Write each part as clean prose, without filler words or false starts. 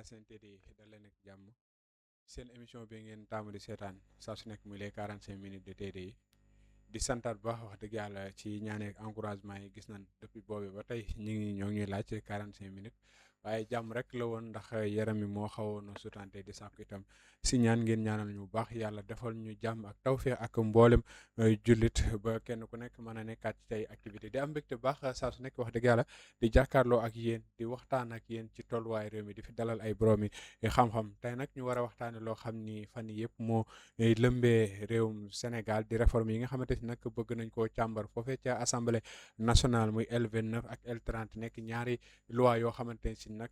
seen TDI dal leen ak jàmm seen émission bi ngeen taamu di seetaan saa su nekk muy les 45 minutes de TDI di santaat bu baax wax dëgg yàlla ci ñaaneek encouragement yi gis nañ depuis boobu ba tey ñoo ngi ñuy laaj 45 minutes waaye jàmm rek la woon ndax yaram mi moo xawoon a sutante di sàkku itam si ñaan ngeen ñaanal ñu bu baax yàlla defal ñu jàmm ak tawfeex ak mboolem jullit ba kenn ku nekk mën a nekkaat ci tey activité di am mbégte bu baax saa su nekk wax dëgg yàlla di jàkkaarloo ak yéen di waxtaan ak yéen ci tolluwaay réew mi di fi dalal ay boroomi xam-xam tey nag ñu war a waxtaane loo xam ni fan yii yëpp moo lëmbee réewum Sénégal di réforme yi nga xamante si nag bëgg nañ koo càmbar foofee ca assemblée nationale muy L29 ak L30 nekk ñaari loi yoo xamante si nag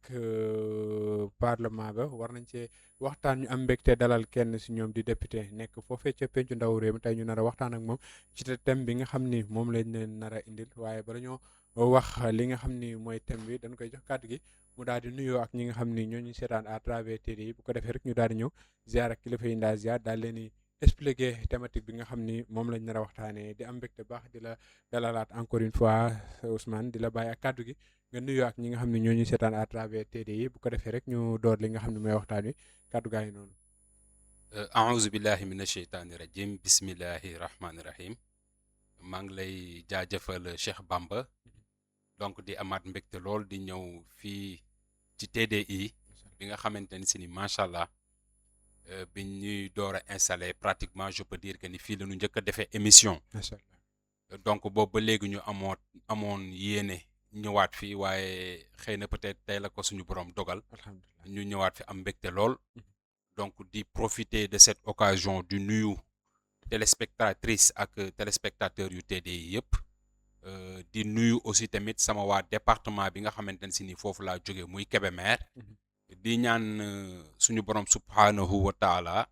parlement ba war nañ cee waxtaan ñu am mbégte dalal kenn si ñoom di député nekk foofee ca pencu ndaw réew mi tey ñu nar a waxtaan ak moom ci thème bi nga xam ni moom lañ leen nar a indil waaye bala ñoo wax li nga xam ni mooy thème bi dañ koy jox kàddu gi mu daal di nuyoo ak ñi nga xam ni ñoo ñu seetaan à travers télé yi bu ko defee rek ñu daal di ñëw ziar ak kilifa yi ndaa ziar daal leen di expliquer thématique bi nga xam ni moom lañ nar a waxtaanee di am mbégte baax di la dalalaat encore une fois Ousmane di la bàyyi ak kàddu gi nga nuyoo ak ñi nga xam ne ñoo ñu seetaan à travers télé yi bu ko defee rek ñu door li nga xam ne mooy waxtaan wi kàddu gaa yi noonu. aouzu billahi mina sheytaani rajim bismillahi rahmaani rahim maa ngi lay jaajëfal Cheikh Bamba donc di amaat mbégte lool di ñëw fii ci TDI bi nga xamante ni si ni macha allah bi ñuy door a installé pratiquement je peux dire que ni fii la ñu njëkk a defee émission. macha allah donc boobu ba léegi ñu amoon yéene ñëwaat fii waaye xëy na peut-être tey la ko suñu borom dogal. alhamdulilah ñu ñëwaat fi am mbégte lool. donc di profiter de cette occasion du nuyu téléspectatrices ak téléspectateurs yu TDI yëpp di nuyu aussi tamit sama waa département bi nga xamante ne si ni foofu laa jóge muy Kébémer di ñaan suñu borom subhanahu wa taala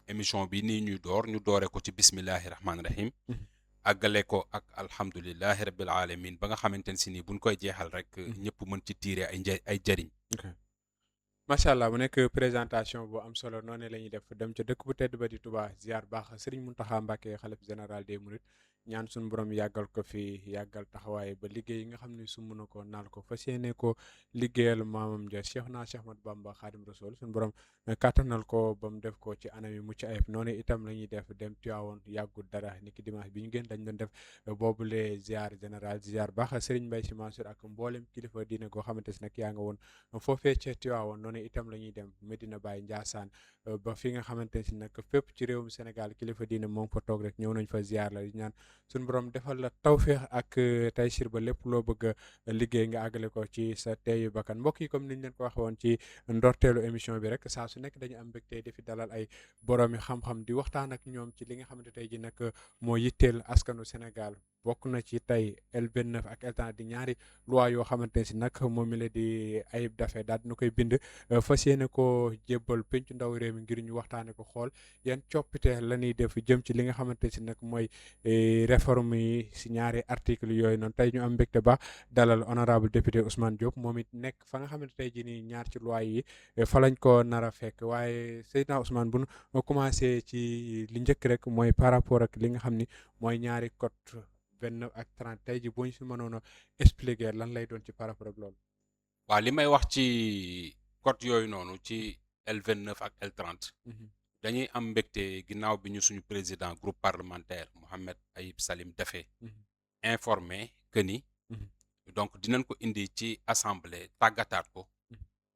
émission bi nii ñuy ñu doore ko ci bismillahi rahmaani rahim àggale ko ak alhamdulillahi rabbil alamin ba nga xamante ne si ni buñ koy jeexal rek ñëpp mën ci tiire ay jëriñ. macha allah mu nekk présentation bu am solo noonu la ñuy def dem ca dëkk bu tedd ba di Touba ziar baax Serigne Mountakha Mbacké xalif général des Mourides ñaan suñu borom yàggal ko fi yàggal taxawaay ba liggéey yi nga xam ne sumb na ko naal ko fas yéene ko liggéeyal maamam ja Cheikh Ahmadou Bamba Khadim Rasoul suñu borom kàttanal ko ba mu def ko ci anam yi mucc ayib noonu itam la ñuy def dem Tivaouane yàggul dara niki dimanche bi ñu gën dañ doon def boobule ziar général ziar baax Serigne Mbaye Sy Mansour ak mboolem kilifa diine goo xamante si nag yaa nga woon foofee ca Tivaouane noonu itam la ñuy dem Medina Baye Ndiassane ba fi nga xamante si nag fépp ci réewum Sénégal kilifa diine moom fa toog rek ñëw nañ fa ziar la di ñaan suñu borom defal la tawféex ak taysir ba lépp loo bëgg a liggéey nga àggale ko ci sa teeyu bakkan mbokk yi comme niñ leen ko waxee woon ci ndorteelu émission bi rek saa su nekk dañu am mbégte di fi dalal ay boroomi xam-xam di waxtaan ak ñoom ci li nga xamante tey ji nag moo yitteel askanu Sénégal bokk na ci tey L29 ak L30 di ñaari loi yoo xamante ne si nag moom mi la di Ayib Daffé daal dina koy bind fas yéene ko jébbal pencu ndaw réew mi ngir ñu waxtaane ko xool yan coppite la ñuy def jëm ci li nga xamante si nag mooy réforme yi si ñaari article yooyu noonu tey ñu am mbégte ba dalal honorable député Ousmane Diop moom it nekk fa nga xamante tey ji nii ñaar ci loi yi fa lañ ko nar a fekk waaye Seydina Ousmane bu nu commencé ci li njëkk rek mooy par rapport ak li nga xam ni mooy ñaari code 29 ak 30 tey ji boo ñu si mënoon a expliquer lan lay doon ci par rapport ak loolu. waaw li may wax ci code yooyu noonu ci L29 ak L30 dañuy am mbégte ginnaaw bi ñu suñu président groupe parlementaire Mohamed Ayib Salim Daffé informé que ni donc dinañ ko indi ci assemblée tàggataat ko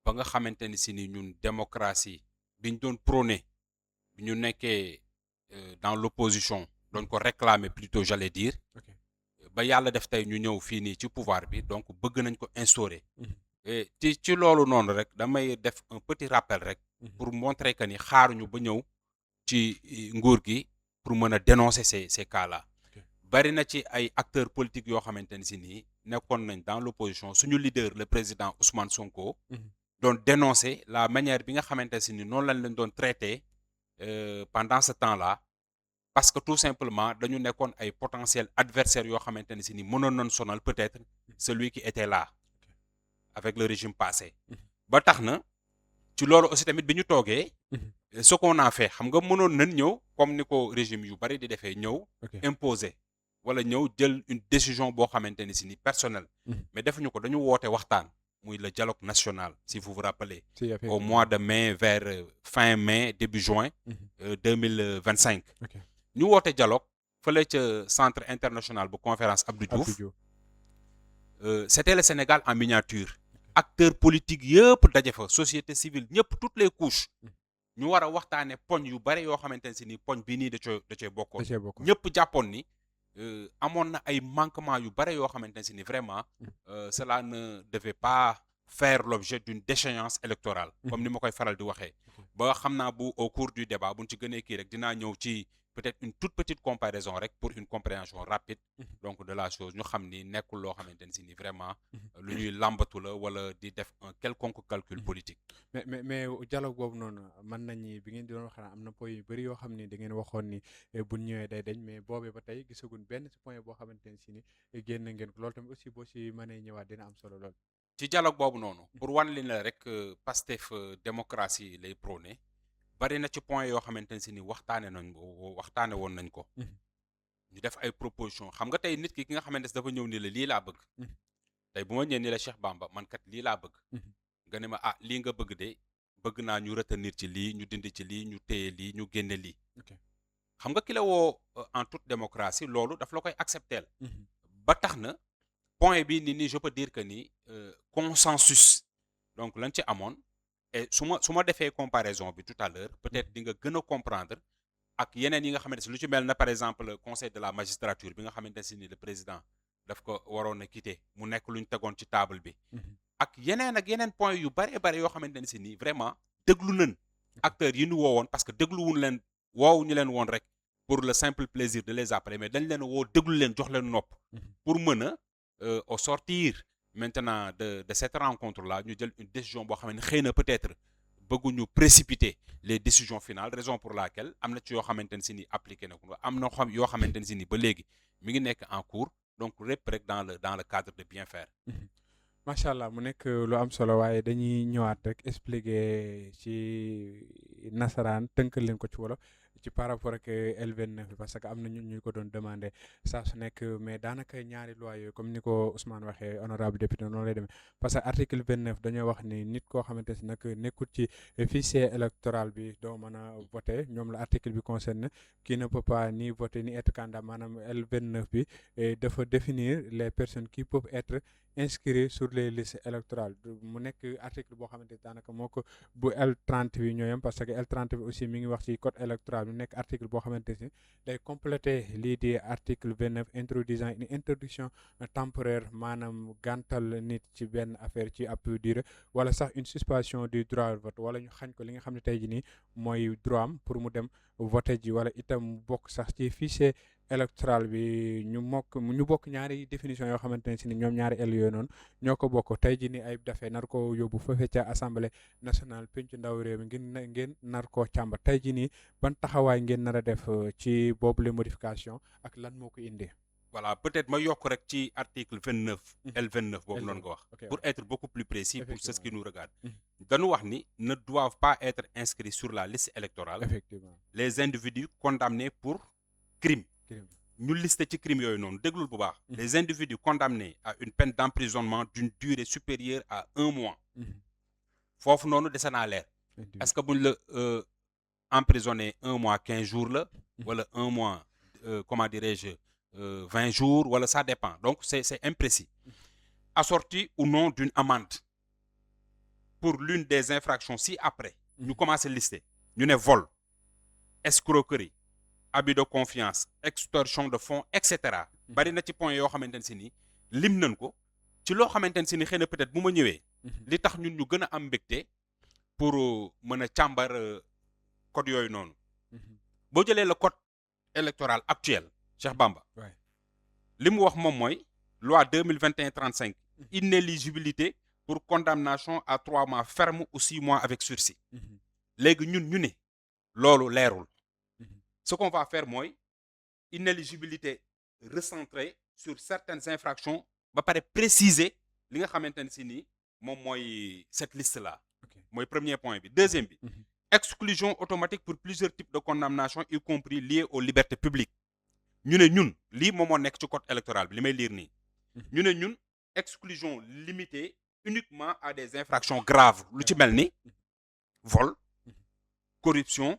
ba nga xamante ni si ni ñun démocratie biñ doon prôné bi ñu nekkee dans l'opposition doon ko réclamer plutôt j'allais dire ba yàlla def tey ñu ñëw fii nii ci pouvoir bi donc bëgg nañ ko instaurer ci loolu noonu rek damay def un petit rappel rek pour montrer que ni xaaruñu ba ñëw ci nguur gi pour mën a dénoncer ces cas-là bari na ci ay acteurs politiques yoo xamante ne si nii nekkoon nañ dans l'opposition suñu leader le président Ousmane Sonko doon dénoncer la manière bi nga xamante ne si ni noonu lañ leen doon traiter pendant ce temps-là parce que tout simplement dañu nekkoon ay potentiels adversaires yoo xamante ne si ni mënoon nañ sonal peut-être celui qui était là avec le régime passé ba tax na ci loolu aussi tamit bi ñu toogee ce qu'on a fait xam nga mënoon nañ ñëw comme ni ko régime yu bari di defee ñëw imposer wala ñëw jël une décision boo xamante ni si ni personnelle mais defuñu ko dañu woote waxtaan muy le dialogue national si vous vous rappelez si au effectivement. mois de mai vers fin mai début juin 2025 ok ñu woote dialogue fële ca centre international bu conférence Abdou Abdou Diouf Diouf. c'était le Sénégal en miniature acteurs politiques yëpp daje fa société civile ñëpp toutes les couches ñu war a waxtaane poñ yu bare yoo xamante ne si ni poñ bii nii da cee bokkoon da cee bokk. ñëpp jàppoon ni amoon na ay manquements yu bare yoo xamante ne si ni vraiment cela ne devait pas faire l'objet d'une déchéance électorale comme ni ma koy faral di waxee ba xam naa bu au cours du débat buñ ci gënee kii rek dinaa ñëw ci peut-être une toute petite comparaison rek pour une compréhension rapide donc de la chose ñu xam ni nekkul loo xamante ne si ni vraiment lu ñuy làmbatu la wala di def un quelconque calcul politique mais dialogue boobu noonu mën nañu bi ngeen di doon wax am na point yu bëri yoo xam ni da ngeen waxoon ni bu ñëwee day dañ mais boobee ba tey gisaguñ benn si point boo xamante ne si ni génn ngeen ko loolu tamit aussi boo si mënee ñëwaat dina am solo lool. ci dialogue boobu noonu pour wan li la rek Pastef démocratie lay prôné bari na ci point yoo xamante ne si ni waxtaane woon nañ ko ñu def ay proposition xam nga tey nit ki nga xamante ne dafa ñëw ni la lii laa bëgg tey bu ma ñëwee ni la Cheikh Bamba man kat lii laa bëgg nga ne ma lii nga bëgg de bëgg naa ñu retenir ci lii ñu dindi ci lii ñu téye lii ñu génne lii xam nga ki la woo en toute démocratie loolu daf la koy accepteel ba tax na point bi ni je peux dire que ni consensus donc lañ ci amoon et su ma defee comparaison bi tout à l'heure peut-être di nga gën a comprendre ak yeneen yi nga xamante si lu ci mel na par exemple le conseil de la magistrature bi nga xamante si ni le président daf ko waroon a quitter mu nekk lu ñu tegoon ci table bi ak yeneen point yu bare yoo xamante ne si nii vraiment déglu nañ acteurs yi ñu woowoon parce que dégluwuñ leen woowuñu leen woon rek pour le simple plaisir de les appeler mais dañ leen woo déglu leen jox leen nopp pour mën a au sortir maintenant de cette rencontre là ñu jël une décision boo xam ne xëy na peut-être bëgguñu précipiter les décisions finales raison pour laquelle am na ci yoo xamante ne si ni appliqué na ko am na yoo xamante ne si ni ba léegi mi ngi nekk en cours donc lépp rek dans le cadre de bien faire macha allah mu nekk lu am solo waaye dañuy ñëwaat rek expliquer ci nasaraan tënkal leen ko ci wolof ci par rapport ak L29 bi parce que am na ñu ko doon demandé saa su nekk mais daanaka ñaari loi yooyu comme ni ko Ousmane waxee honorable député noonu lay demee parce que article 29 dañoo wax ni nit koo xamante si nag nekkul ci fichier électoral bi doo mën a voter ñoom la article bi concerne qui ne peut pas ni voter ni être candidat maanaam L29 bi dafa définir les personnes qui peuvent être inscrits sur les listes électorales mu nekk article boo xamante daanaka moo ko bu L30 bi ñooyam parce que L30 bi aussi mi ngi wax ci code électoral bi nekk article boo xamante ni day compléter lii di article 29 introduisant une interdiction temporaire maanaam gàntal nit ci benn affaire ci ab durée wala sax une suspension du droit de vote wala ñu xañ ko li nga xam ne tey jii nii mooy droit am pour mu dem voter ji wala itam bokk sax ci fichier électoral bi ñu bokk ñaari définition yoo xamante ne si ni ñoom ñaari el yooyu noonu ñoo ko bokk tey jii ni ay dafee nar ko yóbbu foofee ca assemblée nationale pencu ndaw réew mi ngeen nar koo càmbar tey jii nii ban taxawaay ngeen nar a def ci boobu les modifications ak lan moo ko indee. voilà peut-être ma yokk rek ci article 29 L29 boobu noonu nga wax pour être beaucoup plus précis pour ceux qui nous regardent dañu wax ni ne doivent pas être inscrits sur la liste électorale effectivement les individus condamnés pour crime ñu listé ci crime yooyu noonu déglul bu baax les individus condamnés à une peine d'emprisonnement d'une durée supérieure à 1 mois foofu noonu dese naa leer est-ce que buñ la emprisonné 1 mois 15 jours la wala 1 mois comment dirais-je 20 jours wala ça dépend donc c'est imprécis assorti ou non d'une amende pour l'une des infractions si après ñu commencé lister ñu ne vol escroquerie abus de confiance extorsion de fonds et cetera bari na ci point yoo xamante ne si ni lim nañ ko ci loo xamante ne si ni xëy na peut-être bu ma ñëwee li tax ñun ñu gën a am mbégte pour mën a càmbar code yooyu noonu boo jëlee le code électoral actuel Cheikh Bamba li mu wax moom mooy loi 2021-35 inéligibilité pour condamnation à 3 mois ferme ou 6 mois avec sursis léegi ñun ñu ne loolu leerul ce qu'on va faire mooy inéligibilité recentrée sur certaines infractions ba pare préciser li nga xamante ne si nii moom mooy cette liste là mooy premier point bi deuxième bi exclusion automatique pour plusieurs types de condamnation y compris liées aux libertés publiques ñu ne ñun lii moom moo nekk ci code électoral bi li may lire nii ñu ne ñun exclusion limitée uniquement à des infractions graves lu ci mel ni vol corruption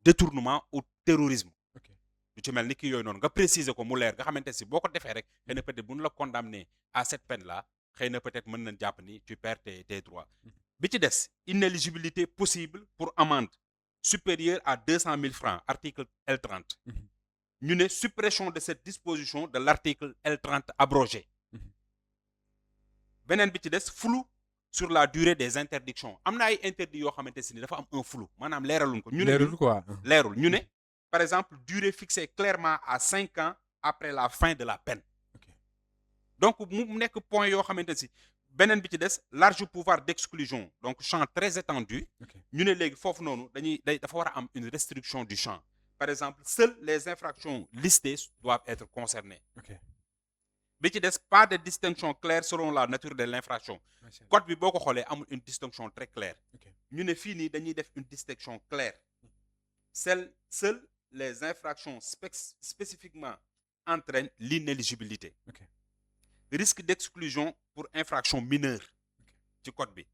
détournement ou terrorisme ok lu ci mel ni kii yooyu noonu nga préciser ko mu leer nga xamante si boo ko defee rek xëy na peut-être bu ñu la condamné à cette peine là xëy na peut-être mën nañ jàpp ni tu perds tes droits bi ci des inéligibilité possible pour amende supérieure à 200 000 francs article L30 ñu ne suppression de cette disposition de l'article L30 abrogé beneen bi ci des flou sur la durée des interdictions am na ay interdits yoo xamante si ni dafa am un flou maanaam leeraluñ ko ñu ne leerul quoi leerul ñu ne par exemple durée fixée clairement à 5 ans après la fin de la peine ok donc mu nekk point yoo xamante si beneen bi ci des large pouvoir d'exclusion donc champ très étendu ok ñu ne léegi foofu noonu dafa war a am une restriction du champ par exemple seules les infractions listées doivent être concernées ok bi ci des pas de distinction claire selon la nature de l'infraction macha allah code bi boo ko xoolee amul une distinction très claire ok ñu ne fii nii dañuy def une distinction claire seules les infractions spécifiquement entraînent l'inéligibilité ok risque d'exclusion pour infraction mineure ci code bi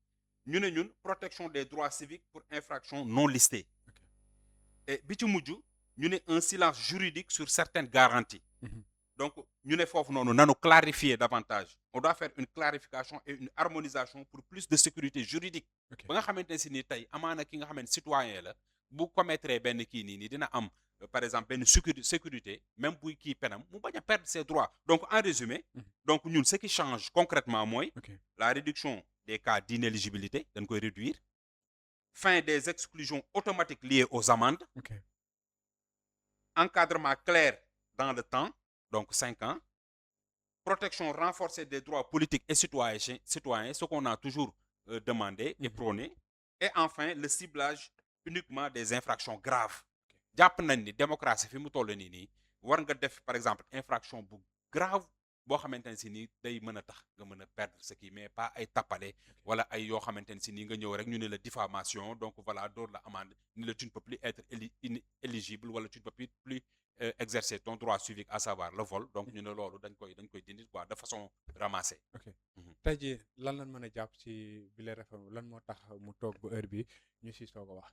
ñu ne ñun protection des droits civiques pour infraction non listée ok et bi ci mujj ñu ne un silence juridique sur certaines garanties donc ñu ne foofu noonu nanu clarifier davantage on doit faire une clarification et une harmonisation pour plus de sécurité juridique ok ba nga xamante ne si ni tey amaana ki nga xamante citoyen la bu commettre benn kii nii dina am par exemple benn sécurité même buy kii penam mu bañ a perdre ses droits donc en résumé donc ñun ce qui change concrètement mooy ok la réduction des cas d'inéligibilité dañ koy réduire fin des exclusions automatiques liées aux amendes ok encadrement clair dans le temps donc 5 ans protection renforcée des droits politiques et citoyens ce qu'on a toujours demandé et prôné et enfin le ciblage uniquement des infractions graves jàpp nañ ni démocratie fi mu toll nii war nga def par exemple infraction bu grave boo xamante ne si nii day mën a tax nga mën a perdre ce qui mais pas ay tappale wala ay yoo xamante ne si nii nga ñëw rek ñu ne la diffamation donc voilà door la amende ni la tu ne peux plus être éligible wala tu ne peux plus exercer ton droit civique à savoir le vol donc ñu ne loolu dañ koy dindi quoi de façon ramassée. ok tey jii lan lañ mën a jàpp ci bile réforme lan moo tax mu toog ba heure bi ñu si soog a wax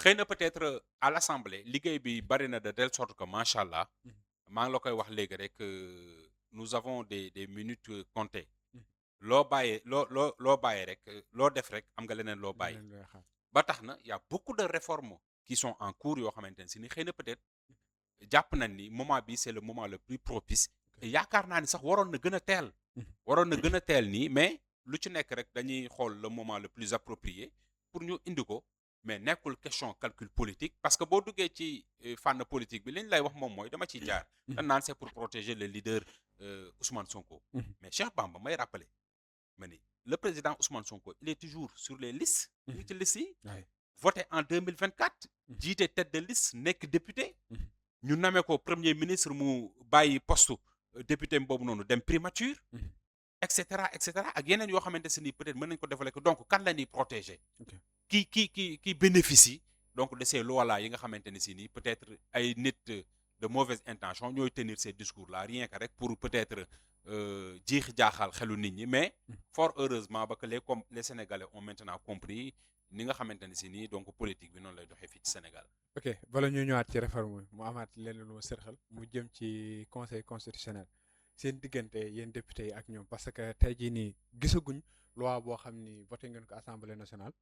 xëy na peut-être à l'Assemblée liggéey bi bari na de telle sorte que macha allah maa ngi la koy wax léegi rek nous avons des minutes comptées loo bàyyee loo bàyyee rek loo def rek am nga leneen loo bàyyi leneen looy xaar ba tax na y a beaucoup de réformes qui sont en cours yoo xamante ne si ni xëy na peut-être jàpp nañ ni moment bi c'est le moment le plus propice et yaakaar naa ni sax waroon na gën a teel nii mais lu ci nekk rek dañuy xool le moment le plus approprié pour ñu indi ko mais nekkul question calcul politique parce que boo duggee ci fànn politique bi li ñu lay wax moom mooy dama ciy jaar dañ naan c'est pour protéger le leader Ousmane Sonko mais Cheikh Bamba may rappeler ma ni le président Ousmane Sonko il est toujours sur les listes ñu ci listes yi voté en 2024 jiite tête de liste nekk député ñu namee ko premier ministre mu bàyyi poste député boobu noonu dem primature et cetera ak yeneen yoo xamante si ni peut-être mën nañu ko développer donc kan la ñuy protéger qui bénéficie donc de ces lois là yi nga xamante ne si nii peut-être ay nit de mauvaise intention ñooy tenir ces discours là rien que rek pour peut-être jiix jaaxal xelu nit ñi mais fort heureusement ba que les Sénégalais ont maintenant compris ni nga xamante ne si nii donc politique bi noonu lay doxee fii ci Sénégal. ok bala ñu ñëwaat ci réforme mu amaat leneen lu ma sërxal mu jëm ci conseil constitutionnel seen diggante yéen député yi ak ñoom parce que tey jii nii gisaguñ loi boo xam ni voté ngeen ko assemblée nationale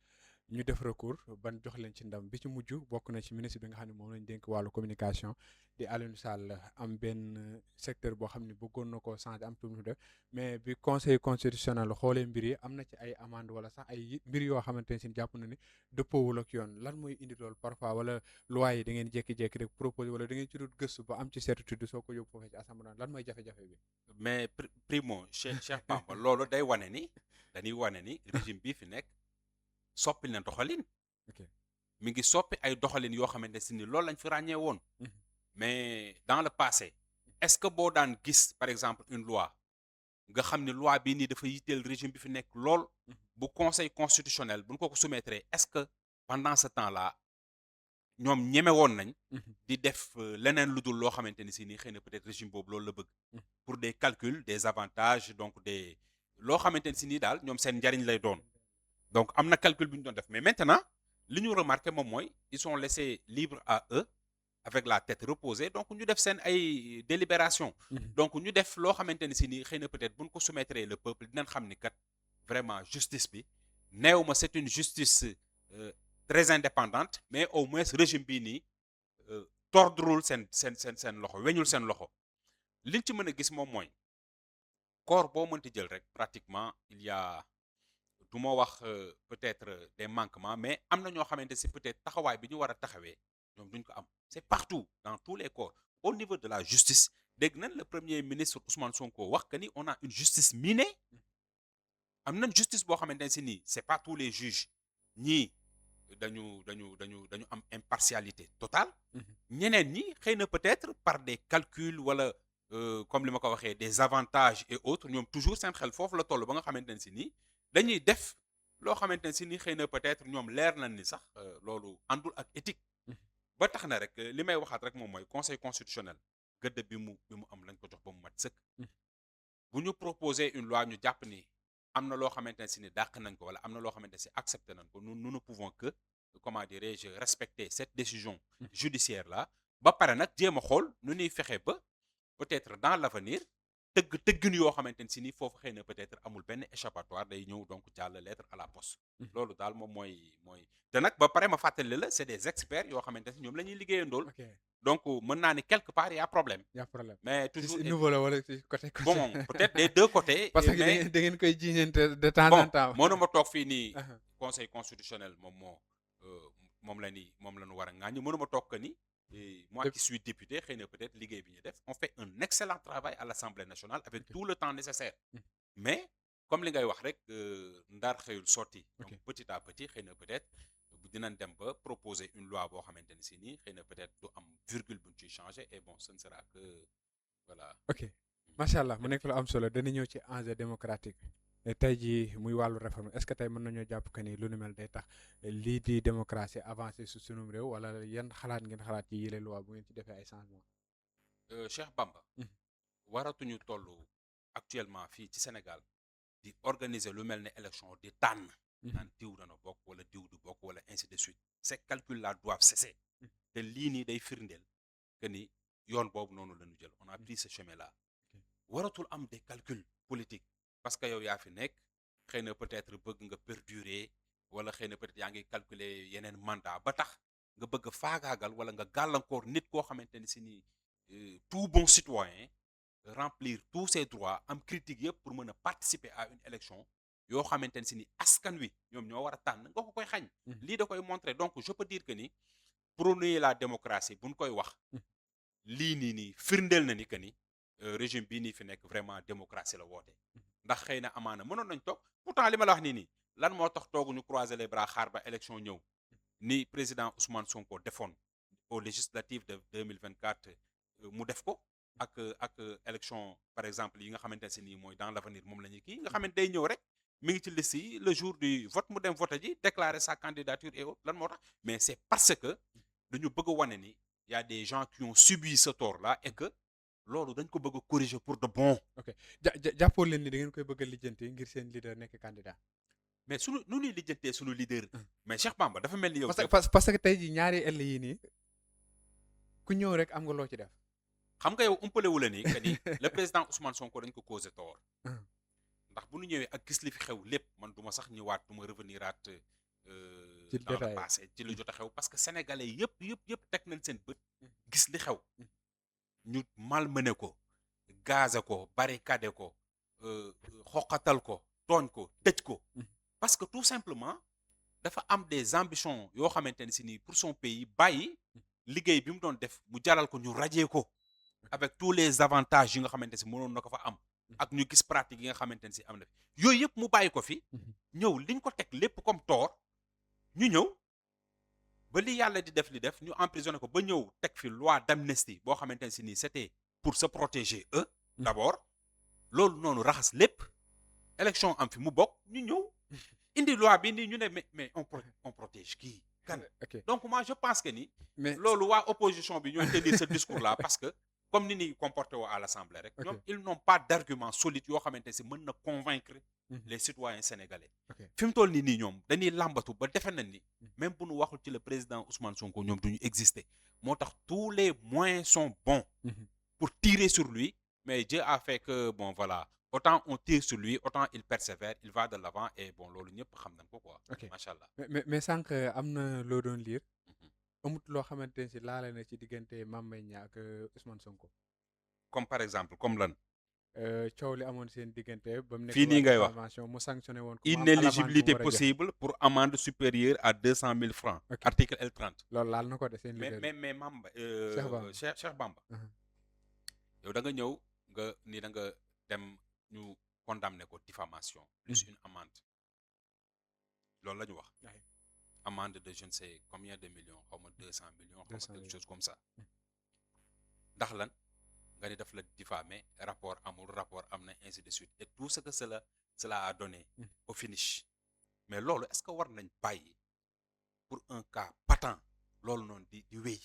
ñu def recours ban jox leen ci ndam bi ci mujj bokk na ci ministre bi nga xam ne moom lañ dénk wàllu communication di Alioune Sall am benn secteur boo xam ne bëggoon na koo changer am tuuti def mais bi conseil constitutionnel xoolee mbir yi am na ci ay amende wala sax ay mbir yoo xamante ne si jàpp na ni dëppoowul ak yoon lan mooy indi loolu parfois wala loi yi da ngeen jékki-jékki rek proposé wala da ngeen ci dut gëstu ba am ci certitude soo ko yóbbu foofee ci assemblée lan mooy jafe-jafe bi. mais primo Cheikh Bamba loolu day wane ni dañuy wane ni régime bii fi nekk soppi na doxalin. mi ngi soppi ay doxalin yoo xamante si ni loolu lañ fi ràññee woon. mais dans le passé est-ce que boo daan gis par exemple une loi nga xam ne loi bii nii dafa yitteel régime bi fi nekk lool bu conseil constitutionnel buñ ko soumettre est-ce que pendant ce temps-là ñoom ñeme woon nañ di def leneen lu dul loo xamante ni si nii xëy na peut-être régime boobu loolu la bëgg pour des calculs des avantages donc des loo xamante ne si nii daal ñoom seen njariñ lay doon donc am na calcul bu ñu doon def mais maintenant li ñu remarqué moom mooy ils sont laissés libres à eux avec la tête reposée donc ñu def seen ay délibération donc ñu def loo xamante ne si nii xëy na peut-être buñ ko soumettre le peuple dinañ xam ni kat vraiment justice bi neew ma c'est une justice très indépendante mais au moins régime bii nii tordrul seen loxo weñul seen loxo liñ ci mën a gis moom mooy corps boo mënti jël rek pratiquement il y a du ma wax peut-être des manquements mais am na ñoo xamante si peut-être taxawaay bi ñu war a taxawee ñoom duñ ko am c'est partout dans tous les corps au niveau de la justice dégg nañ le premier ministre Ousmane Sonko wax que ni on a une justice minée am nañ justice boo xamante ne si nii c'est pas tous les juges ñii dañu am impartialité totale ñeneen ñi xëy na peut-être par des calculs wala comme li ma ko waxee des avantages et autres ñoom toujours seen xel foofu la toll ba nga xamante ne si nii dañuy def loo xamante ne si nii xëy na peut-être ñoom leer nañ ni sax loolu àndul ak éthique ba tax na rek li may waxaat rek moom mooy conseil constitutionnel gëdd bi mu am lañ ko jox ba mu mat sëkk bu ñu proposer une loi ñu jàpp ni am na loo xamante ne si ni dàq nañ ko wala am na loo xamante ne si accepté nañ ko nous ne pouvons que comment dirais-je respecter cette décision judiciaire là ba pare nag jéem a xool nu ñuy fexe ba peut-être dans l'avenir tëggin yoo xamante ne si ni foofu xëy na peut-être amul benn échappatoire day ñëw donc jàll lettre à la poste loolu daal moom mooy te nag ba pare ma fàttali la c'est des experts yoo xamante ne ñoom la ñuy liggéeyandool donc mën naa ni quelque part y a problème mais toujours nouveau la wala ci côté bon peut-être des deux côtés parce que da ngeen koy jiiñante de temps en temps mënuma toog fii nii conseil constitutionnel moom la ñu war a ŋaañu mënuma toog que ni moi qui suis député xëy na peut-être liggéey bi ñu def on fait un excellent travail à l'Assemblée nationale avec tout le temps nécessaire mais comme li ngay wax rek ndaar xëyul sotti donc petit à petit xëy na peut-être dinañ dem ba proposer une loi boo xamante ne si nii xëy na peut-être du am virgule buñ ciy changer et bon ce ne sera que voilà ok macha allah mu nekk lu am solo dana ñëw ci enjeu démocratique tey jii muy wàllu réforme est-ce que tey mën nañoo jàpp que ni lu nu mel day tax lii di démocratie avancé su sunum réew wala yan xalaat ngeen xalaat ci yile loi bu ngeen ci defee ay changement Cheikh Bamba waratuñu toll actuellement fii ci Sénégal di organiser lu mel ne élection di tànn naan diw dana bokk wala diw du bokk wala ainsi de suite ces calculs là doivent cesser te lii nii day firndeel que ni yoon boobu noonu la ñu jël on a pris ce chemin là waratul am des calculs politiques parce que yow yaa fi nekk xëy na peut-être bëgg nga perdurer wala xëy na peut-être yaa ngi calculer yeneen mandat ba tax nga bëgg a faagaagal wala nga gàllankoor nit koo xamante ni si ni tout bon citoyen remplir tous ses droits am critique yëpp pour mën a participer à une élection yoo xamante ni si ni askan wi ñoom ñoo war a tànn nga ko koy xañ lii da koy montrer donc je peux dire que ni prôner la démocratie buñ koy wax lii nii firndeel na ni que ni régime bii nii fi nekk vraiment démocratie la woote ndax xëy na amaana mënoon nañ toog pourtant li ma la wax nii lan moo tax tooguñu croiser les bras xaar ba élection ñëw ni président Ousmane Sonko defoon aux législatives de 2024 mu def ko ak élection par exemple yi nga xamante ne si nii mooy dans l'avenir moom la ñuy kii nga xamante day ñëw rek mi ngi ci liste yi le jour du vote mu dem vote ji déclarer sa candidature et autres lan moo tax mais c'est parce que dañu bëgg a wane ni y a des gens qui ont subi ce tort là et que loolu dañ ko bëgg a corriger pour de bon. ok jàppoo leen ni da ngeen koy bëgg a lijjanti ngir seen leader nekk candidat. mais nu ñuy lijjantee sunu leader. mais Cheikh Bamba dafa mel ni yow. parce que tey jii ñaari ell yi nii ku ñëw rek am nga loo ci def. xam nga yow umpale wu la ni que ni le président Ousmane Sonko dañ ko causé tort. ndax bu ñu ñëwee ak gis li fi xew lépp man du ma sax ñëwaat du ma revenir aat dans le passé ci lu jot a xew parce que sénégalais yëpp teg nañ seen bët gis li xew ñu malmené ko gazé ko barricadé ko xoqatal ko tooñ ko tëj ko parce que tout simplement dafa am des ambitions yoo xamante ne si nii pour son pays bàyyi liggéey bi mu doon def mu jaral ko ñu rajee ko avec tous les avantages yi nga xamante si mënoon na ko fa am ak ñu gis pratique yi nga xamante ne si am na fi yooyu yëpp mu bàyyi ko fi ñëw liñ ko teg lépp comme tort ñu ñëw ba li yàlla di def li def ñu emprisonné ko ba ñëw teg fi loi d'amnistie boo xamante ne si nii c'était pour se protéger eux d'abord loolu noonu raxas lépp élection am fi mu bokk ñu ñëw indi loi bi nii ñu ne mais on protège kii kan donc moi je pense que ni loolu waa opposition bi ñooy tenir ce discours là parce que comme ni ñuy comporté woo à l'Assemblée rek ñoom ils n'ont pas d'argument solide yoo xamante si mën na convaincre les citoyens sénégalais. ok fi mu toll nii ñoom dañuy làmbatu ba defe nañ ni même bu nu waxul ci le président Ousmane Sonko ñoom duñu exister moo tax tous les moyens sont bons pour tirer sur lui mais Dieu a fait que bon voilà autant on tire sur lui autant il persévère il va de l'avant et bon loolu ñëpp xam nañ ko quoi. ok macha allah. mais sànq am na loo doon liir Mhm. amut loo xamante ne si laale na ci diggante Mame Mbaye Niang ak Ousmane Sonko. comme par exemple comme lan. coow li amoon seen diggante ba mu nekk fii nii ngay wax diffamation mu sanctionné woon ko mu am inéligibilité amende bu mu war a joxe. possible pour amende supérieure à 200 000 francs. Ok. article L30. loolu laal na ko de seen mais leader mais mais Mamba Cheikh Bamba. Cheikh Bamba Mhm. yow da nga ñëw nga ni da nga dem ñu condamné ko diffamation plus une amende loolu la ñu wax Ouais. amende de je ne sais combien de millions xaw ma 200 millions xaw 200 ma quelque millions. chose comme ça ndax lan nga ni daf la diffamé rapport amul rapport am na ainsi de suite et tout ce que cela a donné au finish mais loolu est-ce que war nañ bàyyi pour un cas patent loolu noonu di wéy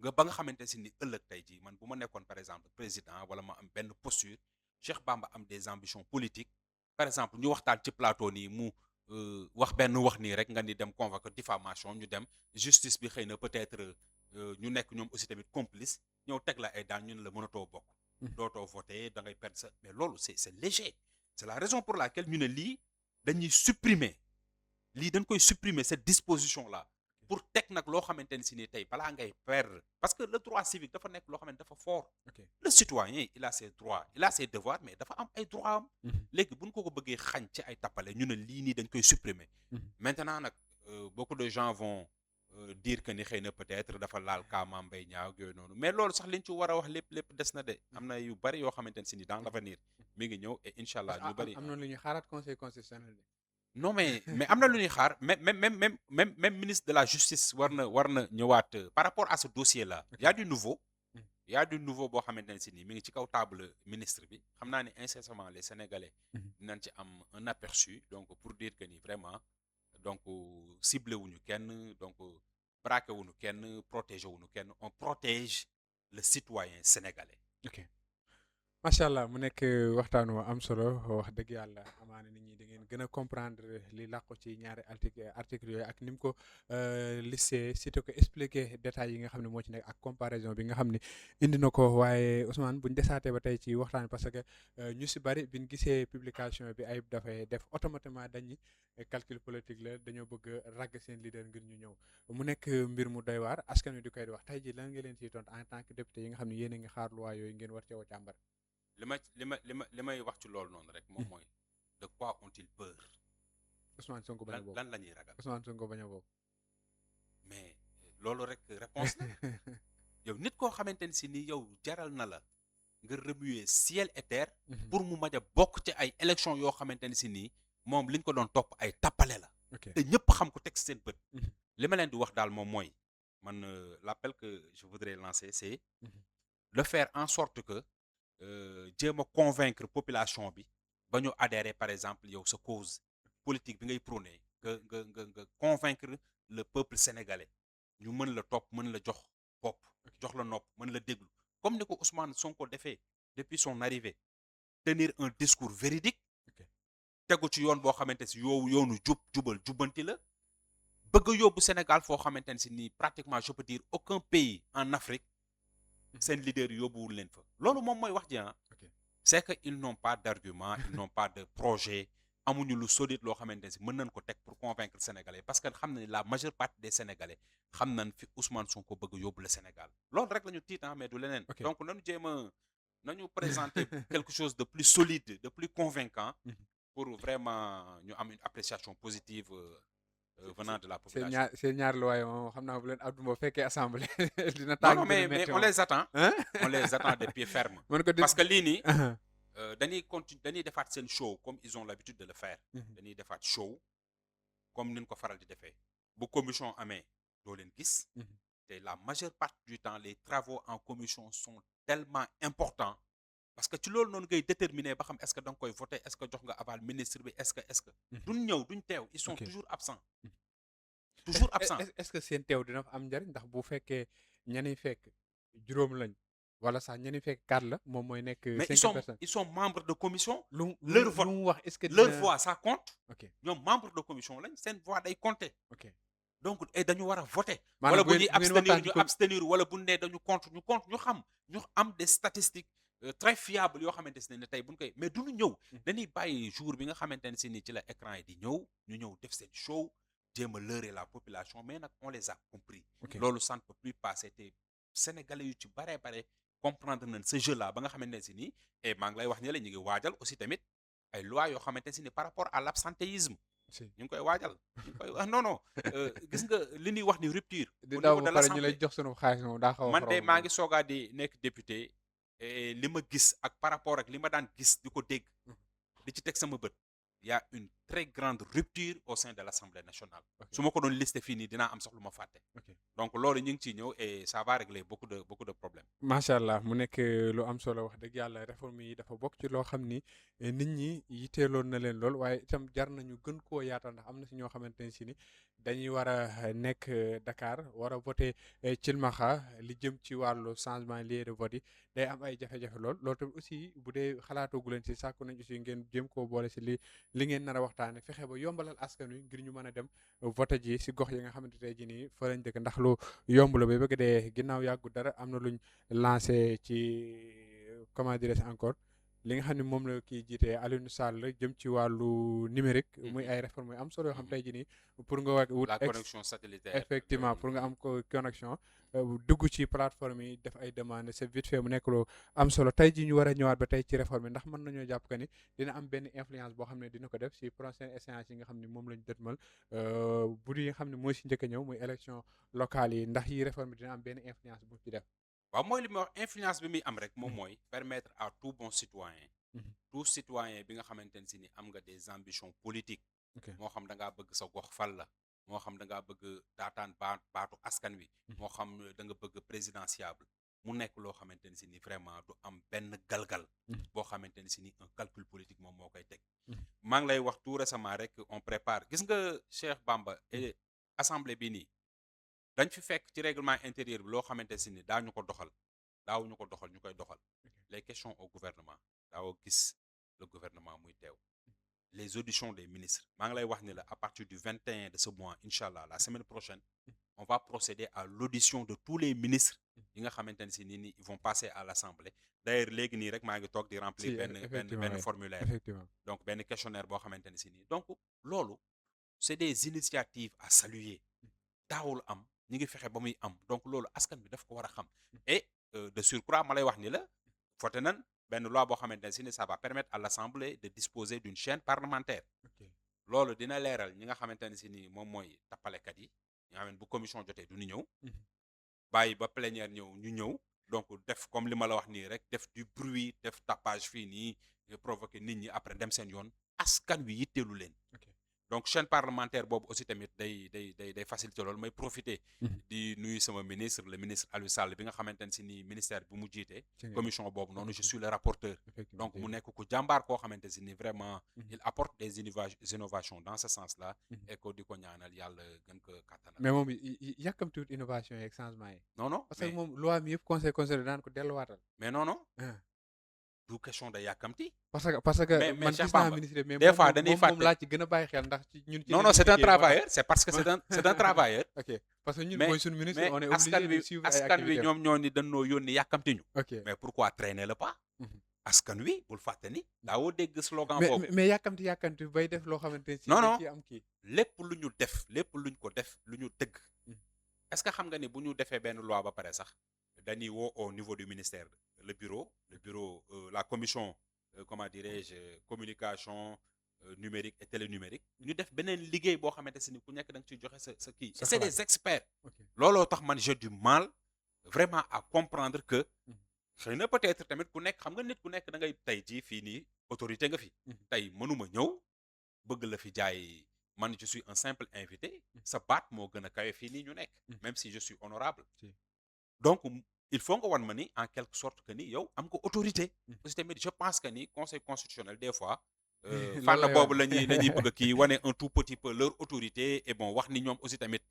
nga ba nga xamante si ni ëllëg tey jii man bu ma nekkoon par exemple président wala ma am benn posture Cheikh Bamba am des ambitions politiques par exemple ñu waxtaan ci plateau nii mu wax benn wax nii rek nga ni dem convoquer diffamation ñu dem justice bi xëy na peut-être ñu nekk ñoom aussi tamit complice ñëw teg la ay daan ñu ne la mënatoo bokk dootoo voter da ngay perdre sa mais loolu c'est léger c'est la raison pour laquelle ñu ne lii dañuy supprimer lii dañ koy supprimer cette disposition là pour teg nag loo xamante ne si ni tey balaa ngay perdre parce que le droit civique dafa nekk loo xamante dafa fort ok le citoyen il a ses droits il a ses devoirs mais dafa am ay droits am léegi buñ ko bëggee xañ ci ay tappale ñu ne lii nii dañ koy supprimer maintenant nag beaucoup de gens vont dire que ni xëy na peut-être dafa laal cas Mame Mbaye Niang ak yooyu noonu mais loolu sax liñ ci war a wax lépp des na de am na yu bari yoo xamante ne si ni dans l'avenir mi ngi ñëw et incha allah ñu bari am na lu ñuy xaaraat conseil constitutionnel de. non mais am na lu ñuy xaar même ministre de la justice war na ñëwaat par rapport à ce dossier là il y a du nouveau il y a du nouveau boo xamante ne si nii mi ngi ci kaw table ministre bi xam naa ne incessamment les sénégalais dinañ ci am un aperçu donc pour dire que ni vraiment donc ciblé wuñu kenn donc braqué wuñu kenn protégé wuñu kenn on protège le citoyen sénégalais. ok macha allah mu nekk waxtaan wu am solo wax dëgg yàlla amaana nit ñi da ngeen gën a comprendre li làqu ci ñaari article yooyu ak ni mu ko lissé surtout que expliqué détails yi nga xam ne moo ci nekk ak comparaison bi nga xam ne indi na ko waaye Ousmane buñ desaatee ba tey ci waxtaan parce que ñu si bari biñ gisee publication bi Ayib dafay def automatiquement dañuy calcul politique la dañoo bëgg a ragg seen leader ngir ñu ñëw mu nekk mbir mu doy waar askan wi di koy wax tey ji lan nga leen ciy tontu en tant que député yi nga xam ne yéen a ngi xaar loi yooyu ngeen war cee càmbar. li may wax ci loolu noonu rek moom mooy de quoi ont-ils peur. Ousmane Sonko bañ a bokk lan la ñuy ragal. Ousmane Sonko bañ a bokk. mais loolu rek réponse la yow nit koo xamante ni si ni yow jaral na la nga remuer ciel et terre pour mu maj a bokk ci ay élections yoo xamante ni si nii moom liñ ko doon topp ay tappale la. te ñëpp xam ko teg seen bët. li ma leen di wax daal moom mooy man l'appel que je voudrais lancer c'est de faire en sorte que jéem a convaincre population bi ba ñu adhérer par exemple yow sa cause politique bi ngay prôner nga convaincre le peuple sénégalais ñu mën la topp mën la jox bopp jox la nopp mën la déglu comme ni ko Ousmane Sonko defee depuis son arrivée tenir un discours véridique tegu ci yoon boo xamante si yoonu jubbanti la bëgg a yóbbu Sénégal foo xamante ne si nii pratiquement je peux dire aucun pays en Afrique seen leader yóbbuwul leen fa loolu moom mooy wax ji c'est que ils n'ont pas d'argument ils n'ont pas de projet amuñu lu solide loo xamante ne si mën nañ ko teg pour convaincre Sénégalais parce que xam na la majeure partie des Sénégalais xam nañ fi Ousmane Sonko bëgg a yóbbu le Sénégal loolu rek la ñu tiit mais du leneen donc nañu jéem a nañu présenter quelque chose de plus solide de plus convaincant pour vraiment ñu am une appréciation positive venant de la population. seen ñaar luwaay moom xam naa bu leen Abdou Mbow fekkee assemblée dina non mais on les attend on les attend de pied ferme parce que lii nii dañuy defaat seen show comme ils ont l'habitude de le faire dañuy defaat show comme niñ ko faral di defee bu commission amee doo leen gis te la majeure partie du temps les travaux en commission sont tellement importants parce que ci loolu noonu ngay déterminer ba xam est-ce que da nga koy voter est-ce que jox nga aval ministre bi est-ce que duñ ñëw duñ teew ils sont toujours absents est-ce que seen teew dina fa am njariñ ndax bu fekkee ñani fekk juróom lañ wala sax ñeneen fekk 4 la moom mooy nekk mais 5e personne. ils sont membres de commission. lu leur lu vote mu wax est-ce que leur dina voix ça compte. ok ñoom membre de commission lañ seen voix day compter. ok donc et dañu war a voter. maanaam wala bu ñuy bu ngeen waxtaan ci abstenir wala bu ne dañu contre ñu xam ñu am des statistiques très fiables yoo xamante ne tey buñ koy mais duñu ñëw. dañuy bàyyi jour bi nga xamante ne si ni ci la écran yi di ñëw ñu ñëw def seen show jéem a leurrer la population mais nag on les a compris. loolu ça ne peut plus passer te sénégalais yu ci bare comprendre nañ ce jeu là ba nga xamante ne si nii et maa ngi lay wax ne la ñu ngi waajal aussi tamit ay lois yoo xamante ne si ni par rapport à l'absentéisme ñu ngi koy waajal non gis nga li ñuy wax ni rupture. di au daw niveau de ba pare ñu lay l'Assemblée jox sunu xaalis moom daa xaw a man de xorom maa ngi soogaa di nekk député et li ma gis ak par rapport ak li ma daan gis di ko dégg di ci teg sama bët y a une très grande rupture au sein de l'Assemblée nationale. su ma ko doon listé fii nii dinaa am sax lu ma fàtte. donc loolu ñu ngi ciy ñëw et ça va régler beaucoup de problèmes. macha allah mu nekk lu am solo wax dëgg yàlla réforme yi dafa bokk ci loo xam ni nit ñi yitteeloon na leen lool waaye itam jar nañu gën koo yaatal ndax am na si ñoo xamante ne si ni dañuy war a nekk Dakar war a voté Cilmaxa li jëm ci wàllu changement lieu de vote yi day am ay jafe-jafe loolu tamit aussi bu dee xalaatoogu leen si sàkku nañ aussi ngeen jëm koo boole si li ngeen nar a waxtaane fexe ba yombalal askan wi ngir ñu mën a dem voté ji si gox yi nga xamante tey ji nii fa lañ dëkk ndax lu yomb la ba bëgg dee ginnaaw yàggu dara am na luñ lancé ci comment dirais-je encore li nga xam ne moom la kii jiite Alioune Sall jëm ci wàllu numérique muy ay réformes yu am solo yoo xam tey ji nii pour nga wut la connexion satellitaire effectivement pour nga am ko connexion dugg ci plateforme yi def ay demandes c'est vite fait mu nekk lu am solo tey ji ñu war a ñëwaat ba tey ci réforme yi ndax mën nañoo jàpp que ni dina am benn influence boo xam ne dina ko def si prochaine échéance yi nga xam ne moom lañ dëtmal bu yi nga xam ne mooy si njëkk a ñëw muy élection locale yi ndax yi réforme dina am benn influence bu ci def. waaw mooy li ma wax influence bi muy am rek moom mooy permettre à tout bon citoyen tout citoyen bi nga xamante ne si ni am nga des ambitions politiques moo xam da ngaa bëgg sa gox fal la moo xam da ngaa bëgg daataan baatu askan wi moo xam da nga bëgg présidentiable mu nekk loo xamante ne si ni vraiment du am benn galgal boo xamante ne si ni un calcul politique moom moo koy teg maa ngi lay wax tout récemment rek on prépare gis nga Cheikh Bamba et assemblée bi nii dañ fi fekk ci règlement intérieur bi loo xamante si ni daawuñu ko doxal ñu koy doxal les questions au gouvernement daaw gis le gouvernement muy teew les auditions des ministres maa ngi lay wax ni la à partir du 21 de ce mois incha allah la semaine prochaine on va procéder à l'audition de tous les ministres yi nga xamante ne si ni ils vont passer à l'assemblée d'ailleurs léegi nii rek maa ngi toog di remplir benn formulaire donc benn questionnaire boo xamante ne si nii donc loolu c'est des initiatives à saluer daawul am ñi ngi fexe ba muy am donc loolu askan bi daf ko war a xam et de surcroît ma lay wax ni la voté nan benn loi boo xamante ne si ni ça va permettre à l'Assemblée de disposer d'une chaîne parlementaire loolu dina leeral ñi nga xamante ne si ni moom mooy tappalekat yi ñi nga xam ne bu commission jotee du ñu ñëw bàyyi ba plénière ñëw ñu ñëw donc def comme li ma la wax nii rek def du bruit def tapage fii nii provoquer nit ñi après dem seen yoon askan wi yitteelu leen donc chaîne parlementaire boobu aussi tamit day faciliter loolu may profiter di nuyu sama ministre le ministre Aliou Sall bi nga xamante ne si ni ministère bi mu jiite commission boobu noonu je suis le rapporteur donc mu nekk ku jàmbaar koo xamante si ni vraiment il apporte des innovations dans ce sens là et que di ko ñaanal yàlla gën ko kattanal mais moom yàkkamtiwut innovation yi ak changement yi non parce que moom loi mi yëpp conseil daan ko delluwaatal mais non du question de yàkkamti parce que man gis naa ministre mais des fois dañuy fàtte moom laa ci gën a bàyyi xel ndax ci ñun ci non c'est un travailleur c'est parce que c'est un travailleur ok parce que ñun mooy suñu ministre on est askan obligé de suivre ay askan wi activités ñoom ñoo ni dañoo yónni yàkkamti ñu ok mais pourquoi traîner le pas askan wi bul fàtte ni daawoo dégg slogan boobu mais yàkkamti bay def loo xamante ne si non ci am kii lépp lu ñu def lépp luñ ko def lu ñu tëgg est-ce que xam nga ni bu ñu defee benn loi ba pare sax dañuy woo au niveau du ministère le bureau la commission comment dirais-je communication numérique et télénumérique ñu def beneen liggéey boo xamante si ni ku nekk da nga ciy joxe sa kii c'est des experts looloo tax man j'ai du mal vraiment à comprendre que xëy na peut-être tamit ku nekk xam nga nit ku nekk da ngay tey jii fii nii autorité nga fi tey mënuma ñëw bëgg la fi jaay man je suis un simple invité sa baat moo gën a kawe fii nii ñu nekk même si je suis honorable donc il faut nga wan ma ni en quelque sorte que ni yow am ko autorité aussi tamit je pense que ni conseil constitutionnel des fois fànn boobu la ñuy bëgg kii wane un tout petit peu leur autorité et bon wax ni ñoom aussi tamit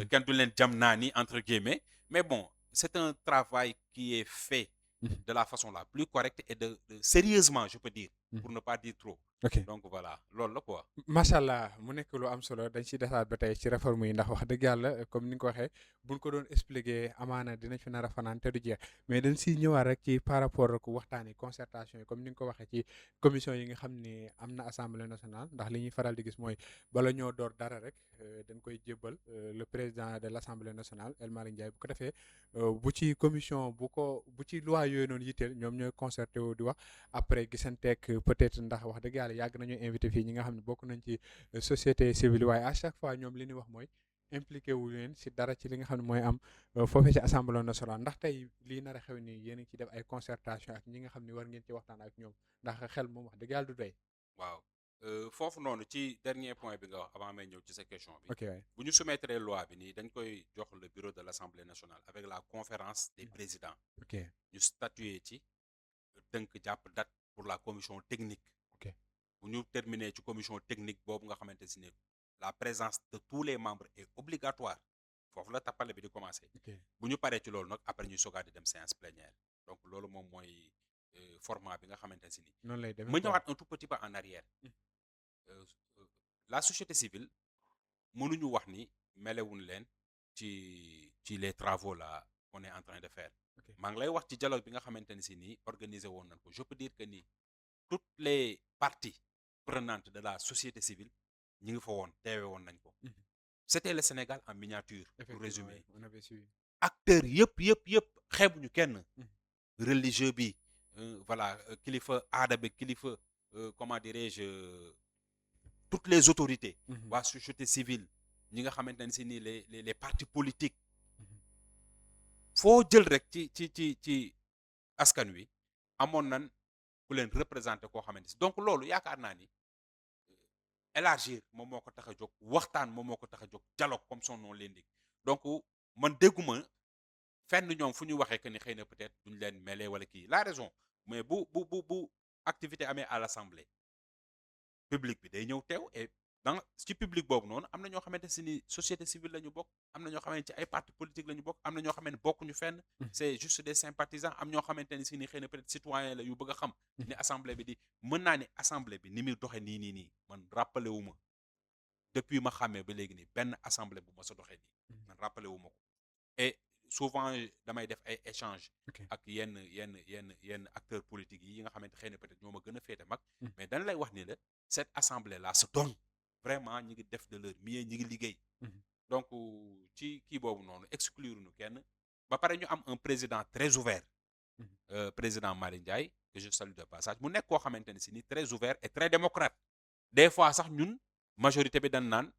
kenn du leen jam naa ni entre guillemets mais bon c'est un travail qui est fait de la façon la plus correcte et sérieusement, je peux dire, Mhm. pour ne pas dire trop. ok Donc voilà, loolu la quoi. macha allah mu nekk lu am solo dañ ciy desaat ba tey ci réforme yi ndax wax dëgg yàlla comme ni nga ko waxee buñ ko doon expliquer amaana dinañ fi nar a fanaan te du jeex mais dañ siy ñëwaat rek ci par rapport ak waxtaan yi concertation yi comme ni nga ko waxee ci commission yi nga xam ni am na assemblée nationale ndax li ñuy faral di gis mooy bala ñoo door dara rek dañ koy jébbal le président de l' assemblée nationale El Malick Ndiaye bu ko defee bu ci commission bu ci loi yooyu noonu yitteel ñoom ñooy concerté wu di wax après gisanteeg peut-être ndax wax dëgg yàlla yàgg nañu invité fii ñi nga xam ne bokk nañ ci société civile waaye à chaque fois ñoom li ñuy wax mooy impliqué wu leen si dara ci li nga xam ne mooy am foofee ci assemblée nationale ndax tey lii nar a xew nii yéen a ngi ci def ay concertation ak ñi nga xam ne war ngeen ci waxtaan ak ñoom ndax xel moom wax dëgg yàlla du doy. waaw foofu noonu ci dernier point bi nga wax avant may ñëw ci sa question bi. ok waay bu ñu soumettre loi bi nii dañ koy jox le bureau de l'Assemblée nationale avec la conférence des présidents ok ñu statuer ci tënk jàpp date pour la commission technique. ok bu ñu terminer ci commission technique boobu nga xamante si ne la présence de tous les membres est obligatoire foofu la tappale bi di commencer. ok bu ñu paree ci loolu nag après ñuy sogaa di dem séance plénière donc loolu moom mooy format bi nga xamante si ni. noonu lay demee ma quoi. ñëwaat un tout petit peu en arrière. Euh, la société civile mënuñu wax ni melewuñ leen ci les travaux là qu'on est en train de faire. ok maa ngi lay wax ci dialogue bi nga xamante ne si nii organisé woon nañ ko je peux dire que ni toutes les parties prenantes de la société civile ñi ngi fa woon teewe woon nañ ko. Mhm. c'était le Sénégal en miniature pour effectivement résumer. oui, on avait suivi. acteurs yëpp xeebuñu kenn. Mhm. religieux bi voilà kilifa aada bi kilifa comment dirais-je toutes les autorités. Mhm. waa société civile ñi nga xamante ne si nii les partis politiques. Mhm. foo jël rek ci askan wi amoon nan ku leen représenté koo xamante si donc loolu yaakaar naa ni élargir moom moo ko tax a jóg waxtaan moom moo ko tax a jóg dialogue comme son nom l'indique donc man dégguma fenn ñoom fu ñu waxee que ni xëy na peut-être duñ leen mêler wala kii la raison mais bu activité amee à l'Assemblée public bi day ñëw teew et dans ci public boobu noonu am na ñoo xamante si ni société civile la ñu bokk am na ñoo xamante ci ay parti politique la ñu bokk am na ñoo xamante ne bokkuñu fenn c'est juste des sympathisants am ñoo xamante ne si ni xëy na peut-être citoyen la yu bëgg a xam ni assemblée bi di mën naa ni assemblée bi ni muy doxee nii man rappelé wu ma depuis ma xàmmee ba léegi nii benn assemblée bu ma sa doxee nii man rappelé wu ma ko et souvent damay def ay échange ok ak yenn acteurs politiques yi nga xamante xëy na peut-être ñoo ma gën a féete mag mais dañ lay wax ni la cette assemblée là se donne vraiment ñi ngi def de leur mieux ñi ngi liggéey donc ci kii boobu noonu exclure nu kenn ba pare ñu am un président très ouvert président Malick Ndiaye que je salue de passage mu nekk koo xamante ne si ni très ouvert et très démocrate des fois sax ñun majorité bi dañ naan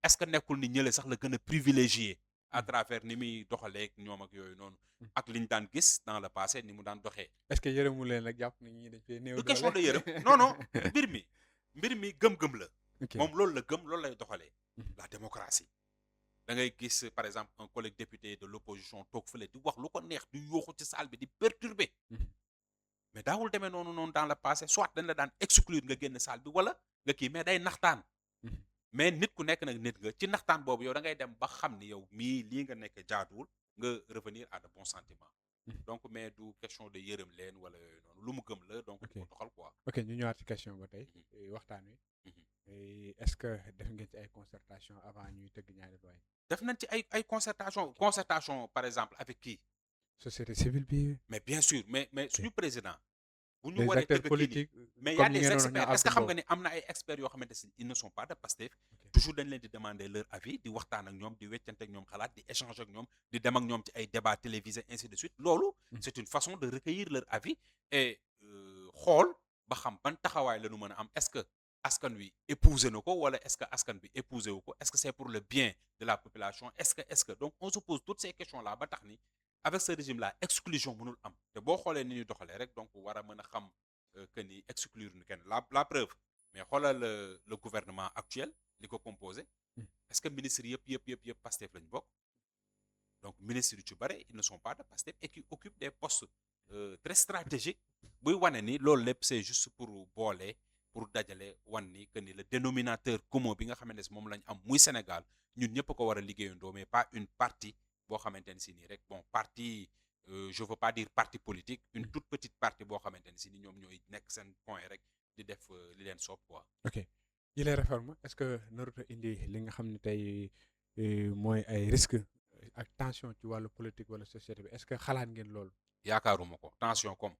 est-ce que nekkul ni ñële sax la gën a privilégié à travers ni muy doxalee ñoom ak yooyu noonu ak liñ daan gis dans le passé ni mu daan doxee. est-ce que yërëmu leen rek jàpp ni ñi dañ fee néew du doole question de yërëm non mbir mi gëm-gëm la. ok moom loolu la gëm loolu lay doxalee. la démocratie da ngay gis par exemple un collègue député de l'opposition toog fële di wax lu ko neex di yooxu ci salle bi di perturber mais daawul demee noonu dans le passé soit dañ la daan exclure nga génn salle bi wala nga kii mais day naxtaan. mais nit ku nekk nag nit nga ci naxtaan boobu yow da ngay dem ba xam ni yow mii lii nga nekk jaaduwul nga revenir à de bons sentiments. donc mais du question de yërëm leen wala yooyu noonu lu mu gëm la donc di ko doxal quoi. ok ñu ñëwaat ci question ba tey waxtaan wi est-ce que def ngeen ci ay concertation avant ñuy tëgg ñaari loi yi def nañ ci ay concertation par exemple avec qui société civile bi mais bien sûr mais suñu président bu ñu des waree acteurs tëgg kii politiques mais y comme a ñi des ngeen doon experts wax est-ce que xam nga ni am na ay experts yoo xamante si ils ne sont pas de Pastef toujours dañ leen di demander leur avis di waxtaan ak ñoom di weccante ak ñoom xalaat di échanger ak ñoom di dem ak ñoom ci ay débats télévisés ainsi de suite loolu c'est une façon de recueillir leur avis et xool ba xam ban taxawaay la ñu mën a am est-ce que askan wi épouser na ko wala est-ce que askan bi épouser wu ko est-ce que c'est pour le bien de la population est-ce que donc on se pose toutes ces questions là ba tax ni avec ce régime là exclusion mënul am te boo xoolee ni ñuy doxalee rek donc war a mën a xam que ni exclure nu kenn la preuve mais xoolal le gouvernement actuel li ko composé est-ce que ministres yëpp Pastef lañu bokk donc ministres yu ci bare ils ne sont pas de Pastef et qui occupent des postes très stratégiques buy wane ni loolu lépp c'est juste pour boole pour dajale wan ni que ni le dénominateur commun bi nga xamante ne si moom lañ am muy Sénégal ñun ñëpp ko war a liggéeyandoo mais pas une partie boo xamante ne si nii rek bon parti je veux pas dire parti politique une toute petite partie boo xamante ne si ni ñoom ñooy nekk seen point rek di def li leen soob quoi. ok yi les réformes est-ce que narut a indi li nga xam ne tey mooy ay risques ak tension ci wàllu politique wala société bi est-ce que xalaat ngeen loolu. yaakaaruma ko tension comme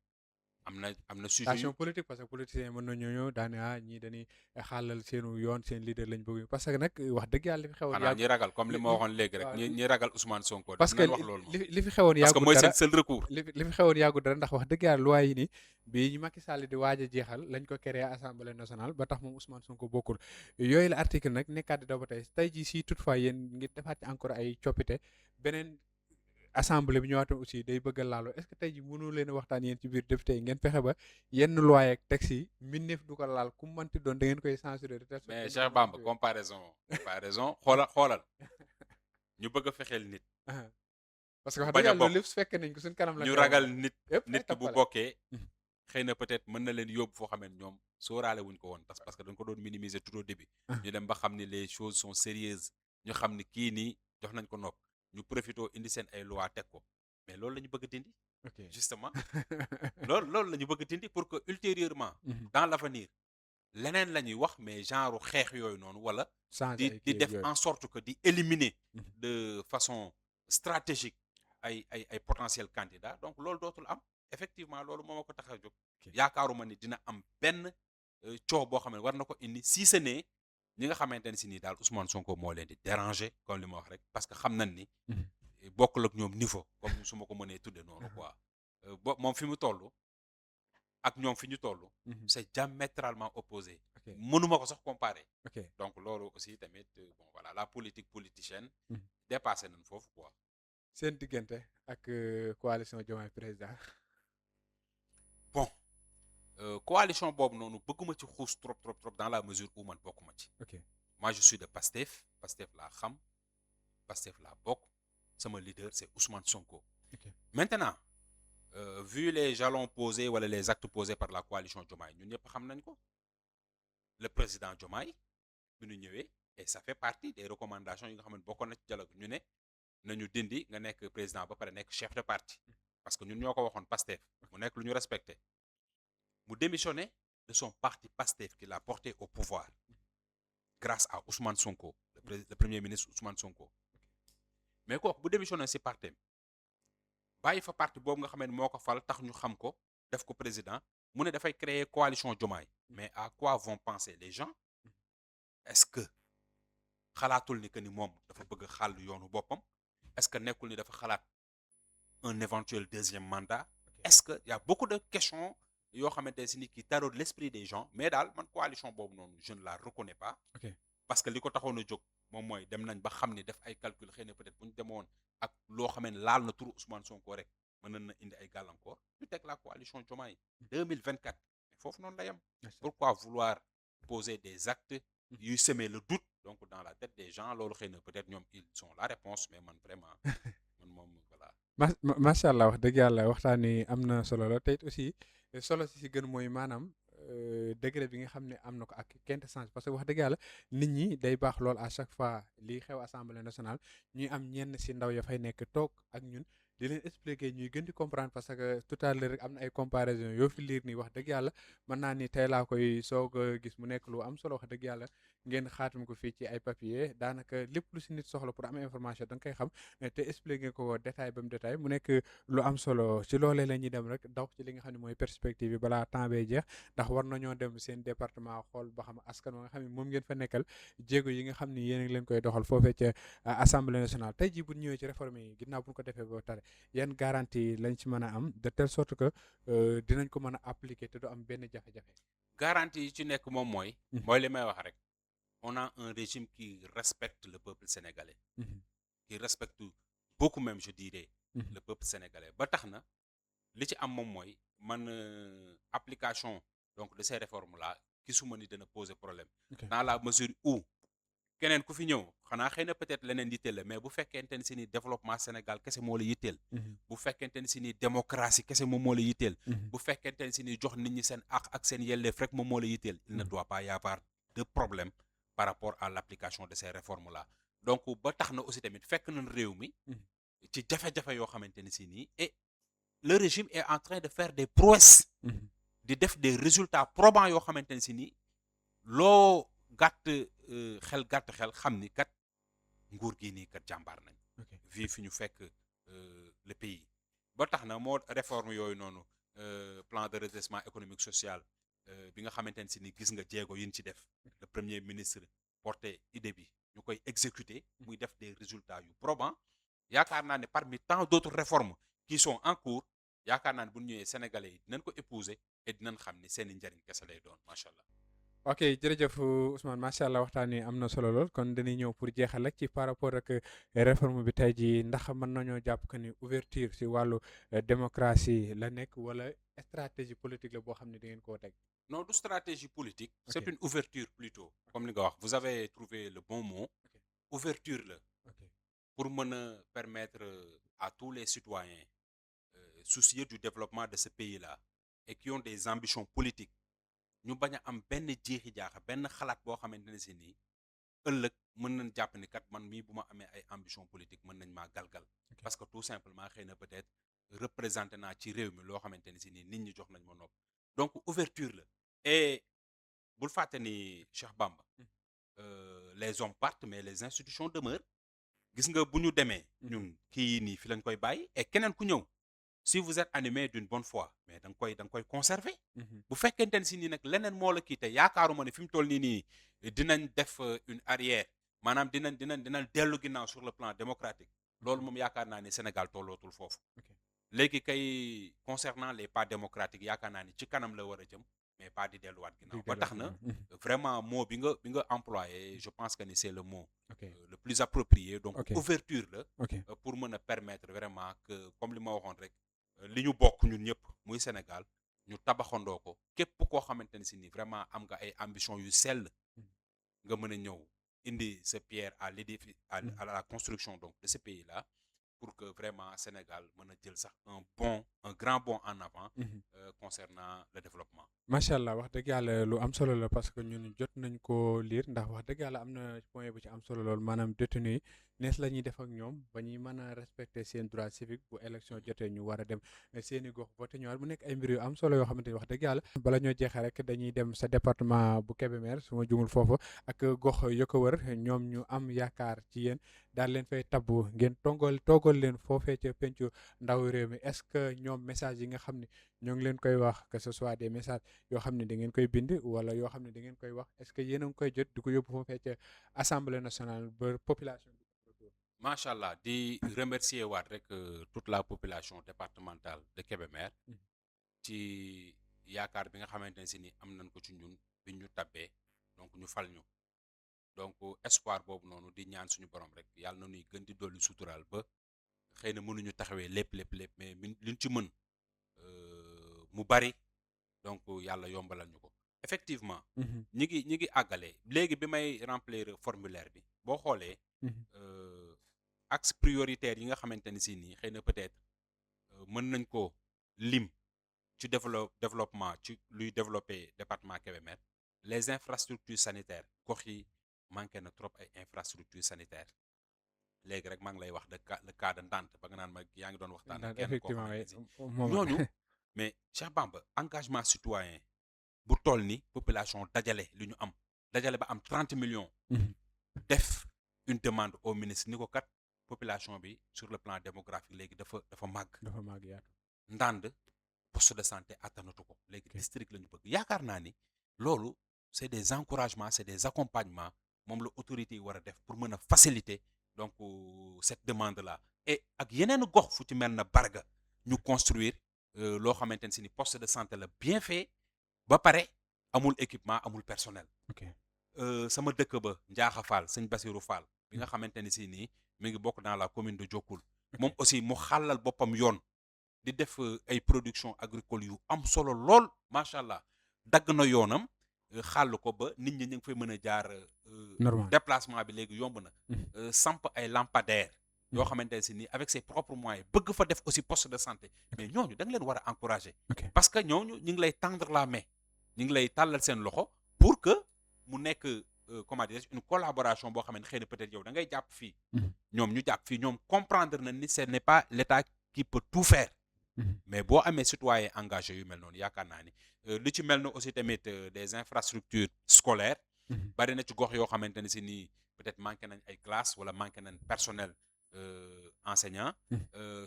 am na sujet tension politique parce que politiciens mën nañoo ñëw daane ñii dañuy xaalal seenu yoon seen leader lañ bëgg parce que nag wax dëgg yàlla li fi xewoon xanaa ñi ragal comme li ma waxoon léegi rek waaw. ñi ragal Ousmane Sonko parce que dinañ wax loolu moom li fi xewoon parce que yàggul mooy dara seen seul recours. li fi xewoon yàggul dara ndax wax dëgg yàlla loi yi nii bi Macky Sall di waaj a jeexal lañ ko créé assemblée nationale ba tax moom Ousmane Sonko bokkul yooyu la article nag nekkaat di daw ba tey jii si toutefois yéen ngir defaat ci encore ay coppite beneen assemblée bi ñëwaat aussi day bëgg a laaloo est-ce que tey jii mënu leen a waxtaan yéen ci biir député yi ngeen fexe ba yenn loi ak texte yi mbindeef du ko laal ku manti doon da ngeen koy censurer de telle sorte mais que Cheikh Bamba comparaison xoolal ñu bëgg a fexeel nit parce que wax bañ dëgg a yàlla loolu bokk. lépp su fekkee nañ ko suñ kanam la ñu xewoon ragal moom. nit yëpp ay nit ki bu tappale. bokkee Mhm. xëy na peut-être mën na leen yóbbu foo xam ne ñoom sóoraale wuñ ko woon parce que dañ ko doon minimiser tout au début Ah. ñu dem ba xam ni les choses sont sérieuses ñu xam ni kii nii jox nañ ko nopp ñu profité indi seen ay loi teg ko mais loolu la ñu bëgg a dindi ok justement loolu la ñu bëgg a dindi pour que ultérieurement Mhm. dans l'avenir leneen la ñuy wax mais genre xeex yooyu noonu wala changer ay di kii def yooyu. en sorte que di éliminer Mhm. de façon stratégique ay potentiels candidats donc loolu dootul am effectivement loolu moo ma ko tax a jóg Ok. yaakaaruma ni dina am benn coow boo xam ne war na ko indi si ce n'est ñi nga xamante ne si nii daal Ousmane Sonko moo leen di déranger comme li ma wax rek parce que xam nañ ni Mhm. bokkul ak ñoom niveau comme su ma ko mënee tudde noonu quoi moom fi mu toll ak ñoom fi ñu toll Mhm. c'est diamétralement opposé ok mënuma ko sax comparer ok donc loolu aussi tamit bon voilà la politique politicienne Mhm. dépassé nañ foofu quoi. seen diggante ak coalition Diomaye président. bon coalition boobu noonu bëgguma ci xuus trop dans la mesure où man bokkuma ci ok moi je suis de Pastef laa xam Pastef laa bokk sama leader c'est Ousmane Sonko. ok maintenant vu les jalons posés wala les actes posés par la coalition Diomaye ñun ñëpp xam nañ ko le président Diomaye bi ñu ñëwee et ça fait partie des recommandations yi nga xam ne bokkoon na ci dialogue ñu ne nañu dindi nga nekk président ba pare nekk chef de parti parce que ñun ñoo ko waxoon Pastef mu nekk lu ñu respecté mu démissionné de son parti Pastef qui l'a porté au pouvoir grâce à Ousmane Sonko le premier ministre Ousmane Sonko mais kooku bu démissionné si parti bàyyi fa parti boobu nga xam ne moo ko fal tax ñu xam ko def ko président mu ne dafay créer coalition Diomaye mais à quoi vont penser les gens est-ce que xalaatul ni que ni moom dafa bëgg xàll yoonu boppam est-ce que nekkul ni dafa xalaat un éventuel deuxième mandat est-ce que y a beaucoup de questions yoo xamante ne si ni qui taraudent l'esprit des gens mais daal man coalition boobu noonu je ne la reconnais pas ok parce que li ko taxoon a jóg moom mooy dem nañ ba xam ni def ay calcul xëy na peut-être bu ñu demoon ak loo xamee ne laal na turu Ousmane Sonko rek mën na indi ay gàllankoor ñu teg la coalition Diomaye 2024 mais foofu noonu la yem pourquoi vouloir poser des actes yuy semer le doute donc dans la tête des gens loolu xëy na peut-être ñoom ils sont la réponse mais man vraiment man moom voilà. macha allah wax dëgg yàlla waxtaan wi am na solo la te it aussi solo si gën mooy maanaam degré bi nga xam ne am na ko ak quintessence parce que wax dëgg yàlla nit ñi day baax lool à chaque fois lii xew assemblée nationale ñuy am ñenn si ndaw ya fay nekk toog ak ñun di leen expliquer ñuy gën di comprendre parce que tout à l'heure rek am na ay comparaison yoo fi liir nii wax dëgg yàlla mën naa ni tey laa koy soog a gis mu nekk lu am solo wax dëgg yàlla ngeen xaatum ko fii ci ay papier daanaka lépp lu si nit soxla pour am information da nga koy xam te expliquer ko détail ba mu détail mu nekk lu am solo ci loolee la ñuy dem rek daw ci li nga xam ne mooy perspective yi balaa temps bee jeex ndax war nañoo dem seen département xool ba xam askan wa nga xam ne moom ngeen fa nekkal jéego yi nga xam ne yéen a ngi leen koy doxal foofee ca assemblée nationale tey jii bu ñëwee ci réforme yi ginnaaw bu ñu ko defee ba tare yan garantie lañ ci mën a am de telle sorte que dinañ ko mën a appliquer te du am benn jafe-jafe. garantie yi ci nekk moom mooy. mooy li may wax rek. on a un régime qui respecte le peuple sénégalais. qui respecte beaucoup même je dirais. le peuple sénégalais ba tax na li ci am moom mooy man application donc de ces réformes là gisuma ni dana poser problème. dans la mesure où keneen ku fi ñëw xanaa xëy na peut-être leneen yitteel la mais bu fekkente ni si ni développement Sénégal kese moo la yitteel. bu fekkente ni si ni démocratie kese moom moo la yitteel. bu fekkente ni si ni jox nit ñi seen àq ak seen yelleef rek moom moo la yitteel. il ne doit pas y avoir de problème par rapport à l'application de ces réformes là donc ba tax na aussi tamit fekk nañ réew mi. ci jafe-jafe yoo xamante ni si nii et le régime est en train de faire des prouesses di def des résultats probants yoo xamante ne si ni loo gàtt xel xam ni kat nguur gi nii kat jàmbaar nañ vi fi ñu fekk le pays ba tax na moo réforme yooyu noonu plan de redressement économique social bi nga xamante ne si ni gis nga jéego yi ñu ci def le premier ministre porté idée bi ñu koy exécuter muy def des résultats yu probants yaakaar naa ne parmi tant d'autres réformes qui sont en cours yaakaar naa ne bu ñu ñëwee sénégalais yi dinañ ko épouser et dinañ xam ni seen i njëriñ kese lay doon macha allah. ok jërëjëf Ousmane macha allah waxtaan wi am na solo lool kon dañuy ñëw pour jeexal rek ci par rapport ak réforme bi tey jii ndax mën nañoo jàpp que ni ouverture si wàllu démocratie la nekk wala stratégie politique la boo xam ne da ngeen koo teg. non du stratégie politique. Ok. c'est une ouverture plutôt. comme li nga wax vous avez trouvé le bon mot. ouverture la ok pour mën a permettre à tous les citoyens soucieux du développement de ce pays-là et qui ont des ambitions politiques ñu bañ a am benn jeexi jaaxa benn xalaat boo xamante ne si nii ëllëg mën nañ jàpp ni kat man mii bu ma amee ay ambition politique mën nañ maa galgal Ok. parce que tout simplement xëy na peut-être représenté naa ci réew mi loo xamante ne si nii nit ñi jox nañ ma nopp donc ouverture la et bul fàtte ni Cheikh Bamba les hommes partent mais les institutions demeurent gis nga bu ñu demee ñun kii nii fi lañ koy bàyyi et keneen ku ñëw si vous êtes animé d'une bonne foi mais da nga koy conserver bu fekkente ne si nii nag leneen moo la kii te yaakaaruma ne fi mu toll nii dinañ def une arrière maanaam dinañ dellu ginnaaw sur le plan démocratique loolu moom yaakaar naa ni Sénégal tollootul foofu Ok. léegi kay concernant les pas démocratiques yaakaar naa ni ci kanam la war a jëm mais pas di delluwaat ginnaaw ba tax na vraiment mot bi nga employé je pense que ni c'est le mot ok le plus approprié donc Ok. ouverture la ok pour mën a permettre vraiment que comme li ma waxoon rek li ñu bokk ñun ñëpp muy Sénégal ñu tabaxandoo ko képp koo xamante ne si ni vraiment am nga ay ambition yu sell nga mën a ñëw indi sa pierre à l'édifice à la construction donc de ce pays là pour que vraiment Sénégal mën a jël sax un grand bond en avant concernant le développement. macha allah wax dëgg yàlla lu am solo la parce que ñun jot nañ ko lire ndax wax dëgg yàlla am na point bu ci am solo lool maanaam détenu yi nees la ñuy def ak ñoom ba ñuy mën a respecter seen droit civique bu élection jotee ñu war a dem seen i gox voté ñëwaat mu nekk ay mbir yu am solo yoo xamante ni wax dëgg yàlla bala ñoo jeexee rek dañuy dem sa département bu Kébémer su ma jumul foofu ak gox yu ko wër ñoom ñu am yaakaar ci yéen daal leen fay tabbu ngeen toogal leen foofee ca pencu ndaw réew mi est-ce que ñoom message yi nga xam ne ñoo ngi leen koy wax que ce soit des messages yoo xam ne da ngeen koy bind wala yoo xam ne da ngeen koy wax est-ce que yéen a ngi koy jot di ko yóbbu foofee ca assemblée nationale ba population bi. macha allah di remercier waat rek toute la population départementale de Kébémer ci yaakaar bi nga xamante ne si ni am nañ ko ci ñun bi ñu tabbee donc ñu fal ñu donc espoir boobu noonu di ñaan suñu borom rek yàlla na ñuy gën di dolli suturaal ba xëy na mënuñu taxawee lépp mais luñ ci mën mu bari donc yàlla yombalal ñu ko effectivement ñi ngi àggale léegi bi may remplir formulaire bi boo xoolee axe prioritaire yi nga xamante ni si nii xëy na peut-être mën nañ ko lim ci développement ci luy développer département Kébémer les infrastructures sanitaires gox yi manqué na trop ay infrastructures sanitaires léegi rek maa ngi lay wax le cas de Ndande ba nga naan ma yaa ngi doon waxtaan ak kenn koo xamante ni ñooñu mais Cheikh Bamba engagement citoyen bu toll ni population dajale li ñu am dajale ba am 30 millions def une demande au ministre ni ko kat population bi sur le plan démographique léegi dafa màgg yaatu Ndande poste de santé attanatu ko léegi district la ñu bëgg yaakaar naa ni loolu c'est des encouragements c'est des accompagnements moom la autorité yi war a def pour mën a faciliter donc cette demande là et ak yeneen gox fu ci mel na Barga ñu construire loo xamante ne si ni poste de santé la bien fait ba pare amul équipement amul personnel sama dëkk ba Njaaxa Fall sëñ Basiru Fall bi nga xamante ni si nii mi ngi bokk dans la commune de Diokoul moom aussi mu xàllal boppam yoon di def ay production agricole yu am solo lool macha allah dagg na yoonam xàll ko ba nit ñi ñu ngi fay mën a jaar déplacement bi léegi yomb na samp ay lampadaires yoo xamante ne si nii avec ses propres moyens bëgg fa def aussi poste de santé mais ñooñu da nga leen war a encourager parce que ñooñu ñu ngi lay tendre la main ñu ngi lay tàllal seen loxo pour que mu nekk comment dire une collaboration boo xamante xëy na peut-être yow da ngay jàpp fii ñoom ñu jàpp fii ñoom comprendre na ni ce n'est pas l'État qui peut tout faire mais boo amee citoyen engagé yu mel noonu yaakaar naa ni li ci mel ne aussi tamit des infrastructures scolaires bari na ci gox yoo xamante ne si nii peut-être manqué nañ ay classes wala manqué nañ personnel enseignant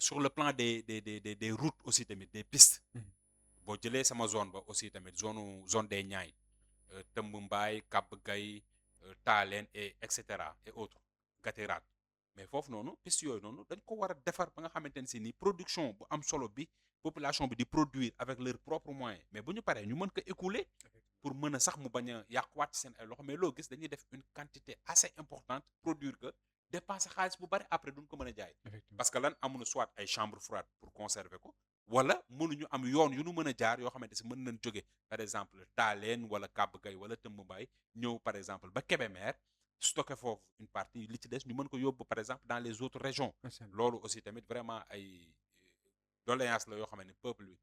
sur le plan des routes aussi tamit des pistes boo jëlee sama zone ba aussi tamit zone des Niayes Tëmb Mbaay Kàbb Gay Taaleen et cetera et autres Gatiraat mais foofu noonu piste yooyu noonu dañ ko war a defar ba nga xamante ne si ni production bu am solo bi population bi di produire avec leurs propres moyens mais bu ñu paree ñu mën ko écouler pour mën a sax mu bañ a yàquwaat seen ay loxo mais loo gis dañuy def une quantité assez importante produire que dépenser xaalis bu bari après duñ ko mën a jaay parce que lan amuñu soit ay chambre froide pour conserver ko wala mënuñu am yoon yu nu mën a jaar yoo xamante si mën nañ jóge par exemple Taaleen wala Kàbb Gay wala Tëmb Mbaay ñëw par exemple ba Kébémer stocké foofu une partie li ci des ñu mën ko yóbbu par exemple dans les autres régions loolu aussi tamit vraiment ay doléance la yoo xam ne peuple bi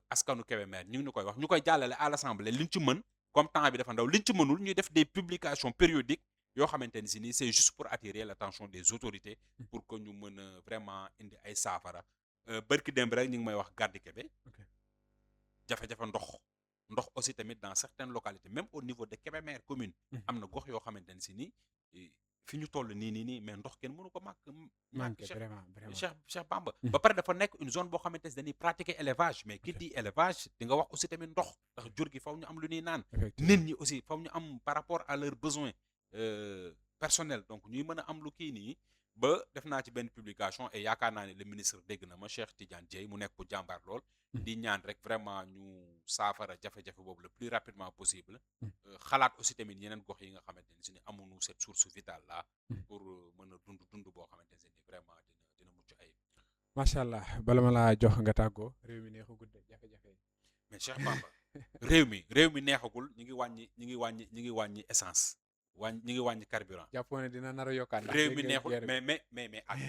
askanu Kébémer ñu ngi koy wax ñu koy jàllale à l'Assemblée liñ ci mën comme temps bi dafa ndaw liñ ci mënul ñuy def des publications périodiques yoo xamante ni si nii c'est juste pour attirer l'attention des autorités pour que ñu mën a vraiment indi ay saafara bërki démb rek ñu ngi may wax Gàddi Kébé jafe-jafe ndox aussi tamit dans certaines localités même au niveau de Kébémer commune am na gox yoo xamante ne si nii fi ñu toll nii mais ndox kenn mënu ko manqué vraiment Cheikh Bamba ba pare dafa nekk une zone boo xamante ne dañuy pratiquer élevage mais ki di élevage di nga wax aussi tamit ndox ndax jur gi faw ñu am lu ñuy naan nit ñi aussi faw ñu am par rapport à leurs besoins personnels donc ñuy mën a am lu kii nii ba def naa ci benn publication et yaakaar naa ne le ministre dégg na ma Cheikh Tidiane Dièye mu nekk ku jàmbaar lool di ñaan rek vraiment ñu saafara jafe-jafe boobu le plus rapidement possible xalaat aussi tamit yeneen gox yi nga xamante ne si ni amuñu cette source vitale là pour mën a dund boo xamante ne si ni vraiment dina mucc ayib macha allah bala ma laa jox nga tàggoo réew mi neexagul de jafe-jafe mais Cheikh Bamba réew mi neexagul ñi ngi wàññi essence ñu ngi wàññi carburant jàppoo ne dina nar a yokkaat réew mi neexul mais ak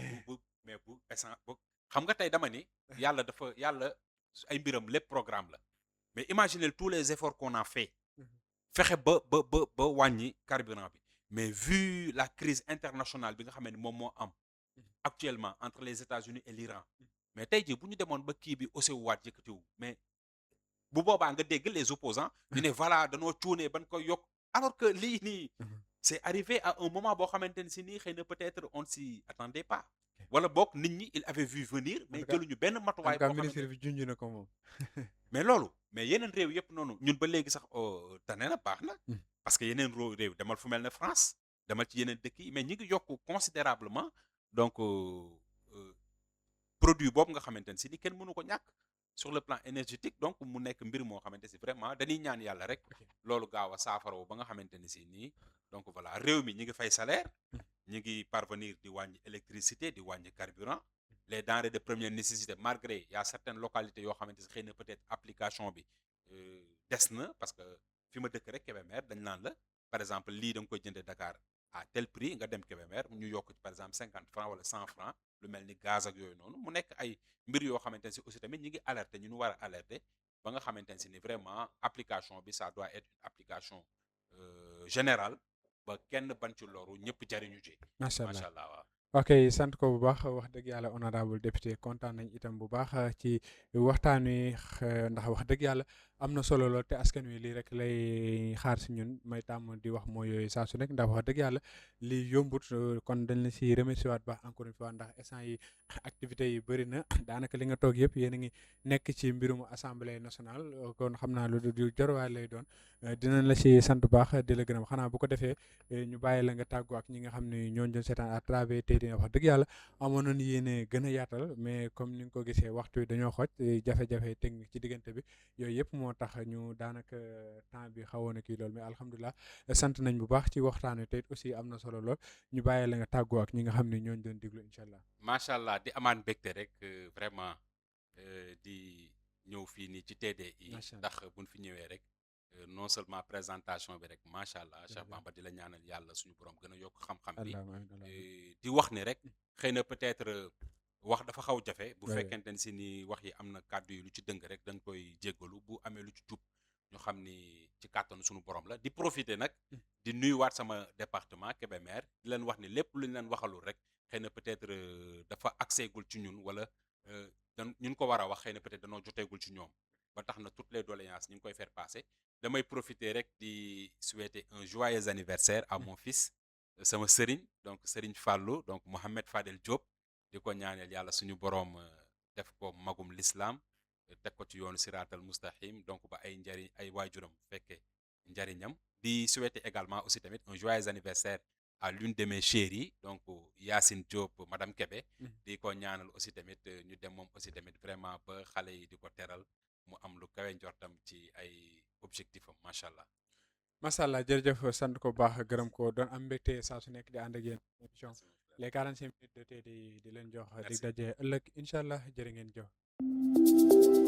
bu essence bu xam nga tey dama ni yàlla ay mbiram lépp programme la mais imaginez tous les efforts qu'on a fait fexe ba wàññi carburant bi mais vu la crise internationale bi nga xam ne moom moo am actuellement entre les États-Unis et l'Iran mais tey jii bu ñu demoon ba kii bi aussi waat yëkkatiwu mais bu boobaa nga dégg les opposants ñu ne voilà danoo cuunee ban koy yokk alors que lii nii c'est arrivé à un moment boo xamante ne si nii xëy na peut-être on s'y attendait pas wala boog nit ñi il avait vu venir mais jëluñu benn matuwaay boo xamante ministre bi junj na ko moom mais loolu mais yeneen réew yëpp noonu ñun ba léegi sax tane na baax na parce que yeneen réew demal fu mel ne France demal ci yeneen dëkk yi mais ñi ngi yokk considérablement donc produit boobu nga xamante ne si ni kenn mënu ko ñàkk sur le plan énergétique donc mu nekk mbir moo xamante si vraiment dañuy ñaan yàlla rek loolu gaaw a saafara ba nga xamante ne si nii donc voilà réew mi ñi ngi fay salaire ñi ngi parvenir di wàññi électricité di wàññi carburant les denrées de première nécessité malgré y a certaines localités yoo xamante si xëy na peut-être application bi des na parce que fi ma dëkk rek Kébémer dañ naan la par exemple lii da nga koy jëndee Dakar à tel prix nga dem Kébémer ñu yokk ci par exemple 50 francs wala 100 francs lu mel ni gaz ak yooyu noonu mu nekk ay mbir yoo xamante ne si aussi tamit ñi ngi alerter ñu war a alerter ba nga xamante ne si ni vraiment application bi ça doit être une application générale ba kenn bañ ci loru ñëpp jariñu ci macha allah allah ok sant ko bu baax wax dëgg yàlla honorable député kontaan nañ itam bu baax ci waxtaan wi ndax wax dëgg yàlla am na solo lool te askan wi lii rek lay xaar si ñun may tàmm di wax mooy yooyu saa su nekk ndax wax dëgg yàlla lii yombut kon dañ la si remercier waat baax encore une fois ndax instant yi activités yi bëri na daanaka li nga toog yëpp yéen a ngi nekk ci mbirum assemblée nationale kon xam naa lu jarwaay lay doon dinañ la si sant baax di la gërëm xanaa bu ko defee ñu bàyyi la nga tàggu ak ñi nga xam ne ñoo doon seetaan à travers tey dina wax dëgg yàlla amoon nañu yéene gën a yaatal mais comme ni nga ko gisee waxtu yi dañoo xoj jafe-jafe technique ci diggante bi yooyu yëpp moo tax ñu daanaka temps bi xawoon na kii lool mais alhamdulilah sant nañ bu baax ci waxtaan wi te aussi am na solo lool ñu bàyyi la nga tàggoo ak ñi nga xam ne ñooñu doon déglu incha allah. macha allah di amaan mbégte rek vraiment di ñëw fii nii ci TDI. ndax buñ fi ñëwee rek non seulement présentation bi rek macha allah Cheikh Bamba di la ñaanal yàlla suñu borom gën a yokk xam-xam bi di wax ni rek xëy na peut-être wax dafa xaw jafe bu fekkente ne si ni wax yi am na kàddu yi lu ci dëng rek da nga koy jéggalu bu amee lu ci jub ñu xam ni ci kàttanu suñu borom la di profiter nag di nuyuwaat sama département Kébémer di leen wax ni lépp lu ñu leen waxalul rek xëy na peut-être dafa accès gul ci ñun wala ñun ko war a wax xëy na peut-être danoo joteegul ci ñoom ba tax na toutes les doléances ñu ngi koy faire passer damay profiter rek di souhaiter un joyeux anniversaire à mon fils sama sëriñ donc sëriñ Fallou donc Mohamed Fadel Diop di ko ñaaneel yàlla suñu boroom def ko magum l'islam teg ko ci yoonu siraatal mustaqim donc ba ay njariñ ay waajuram fekkee njariñam di souhaiter également aussi tamit un joyeux anniversaire à l'une de mes chéries donc Yacine Diop madame Kébé di ko ñaanal aussi tamit ñu dem moom aussi tamit vraiment ba xale yi di ko teral mu am lu kawe njortam ci ay objectif am macha allah. macha allah jërëjëf sant ko bu baax gërëm ko doon am mbégte saa su nekk di ànd ak yéen émission les 45 minutes de tey di leen jox dig daje ëllëg incha allah jërë ngeen jëf.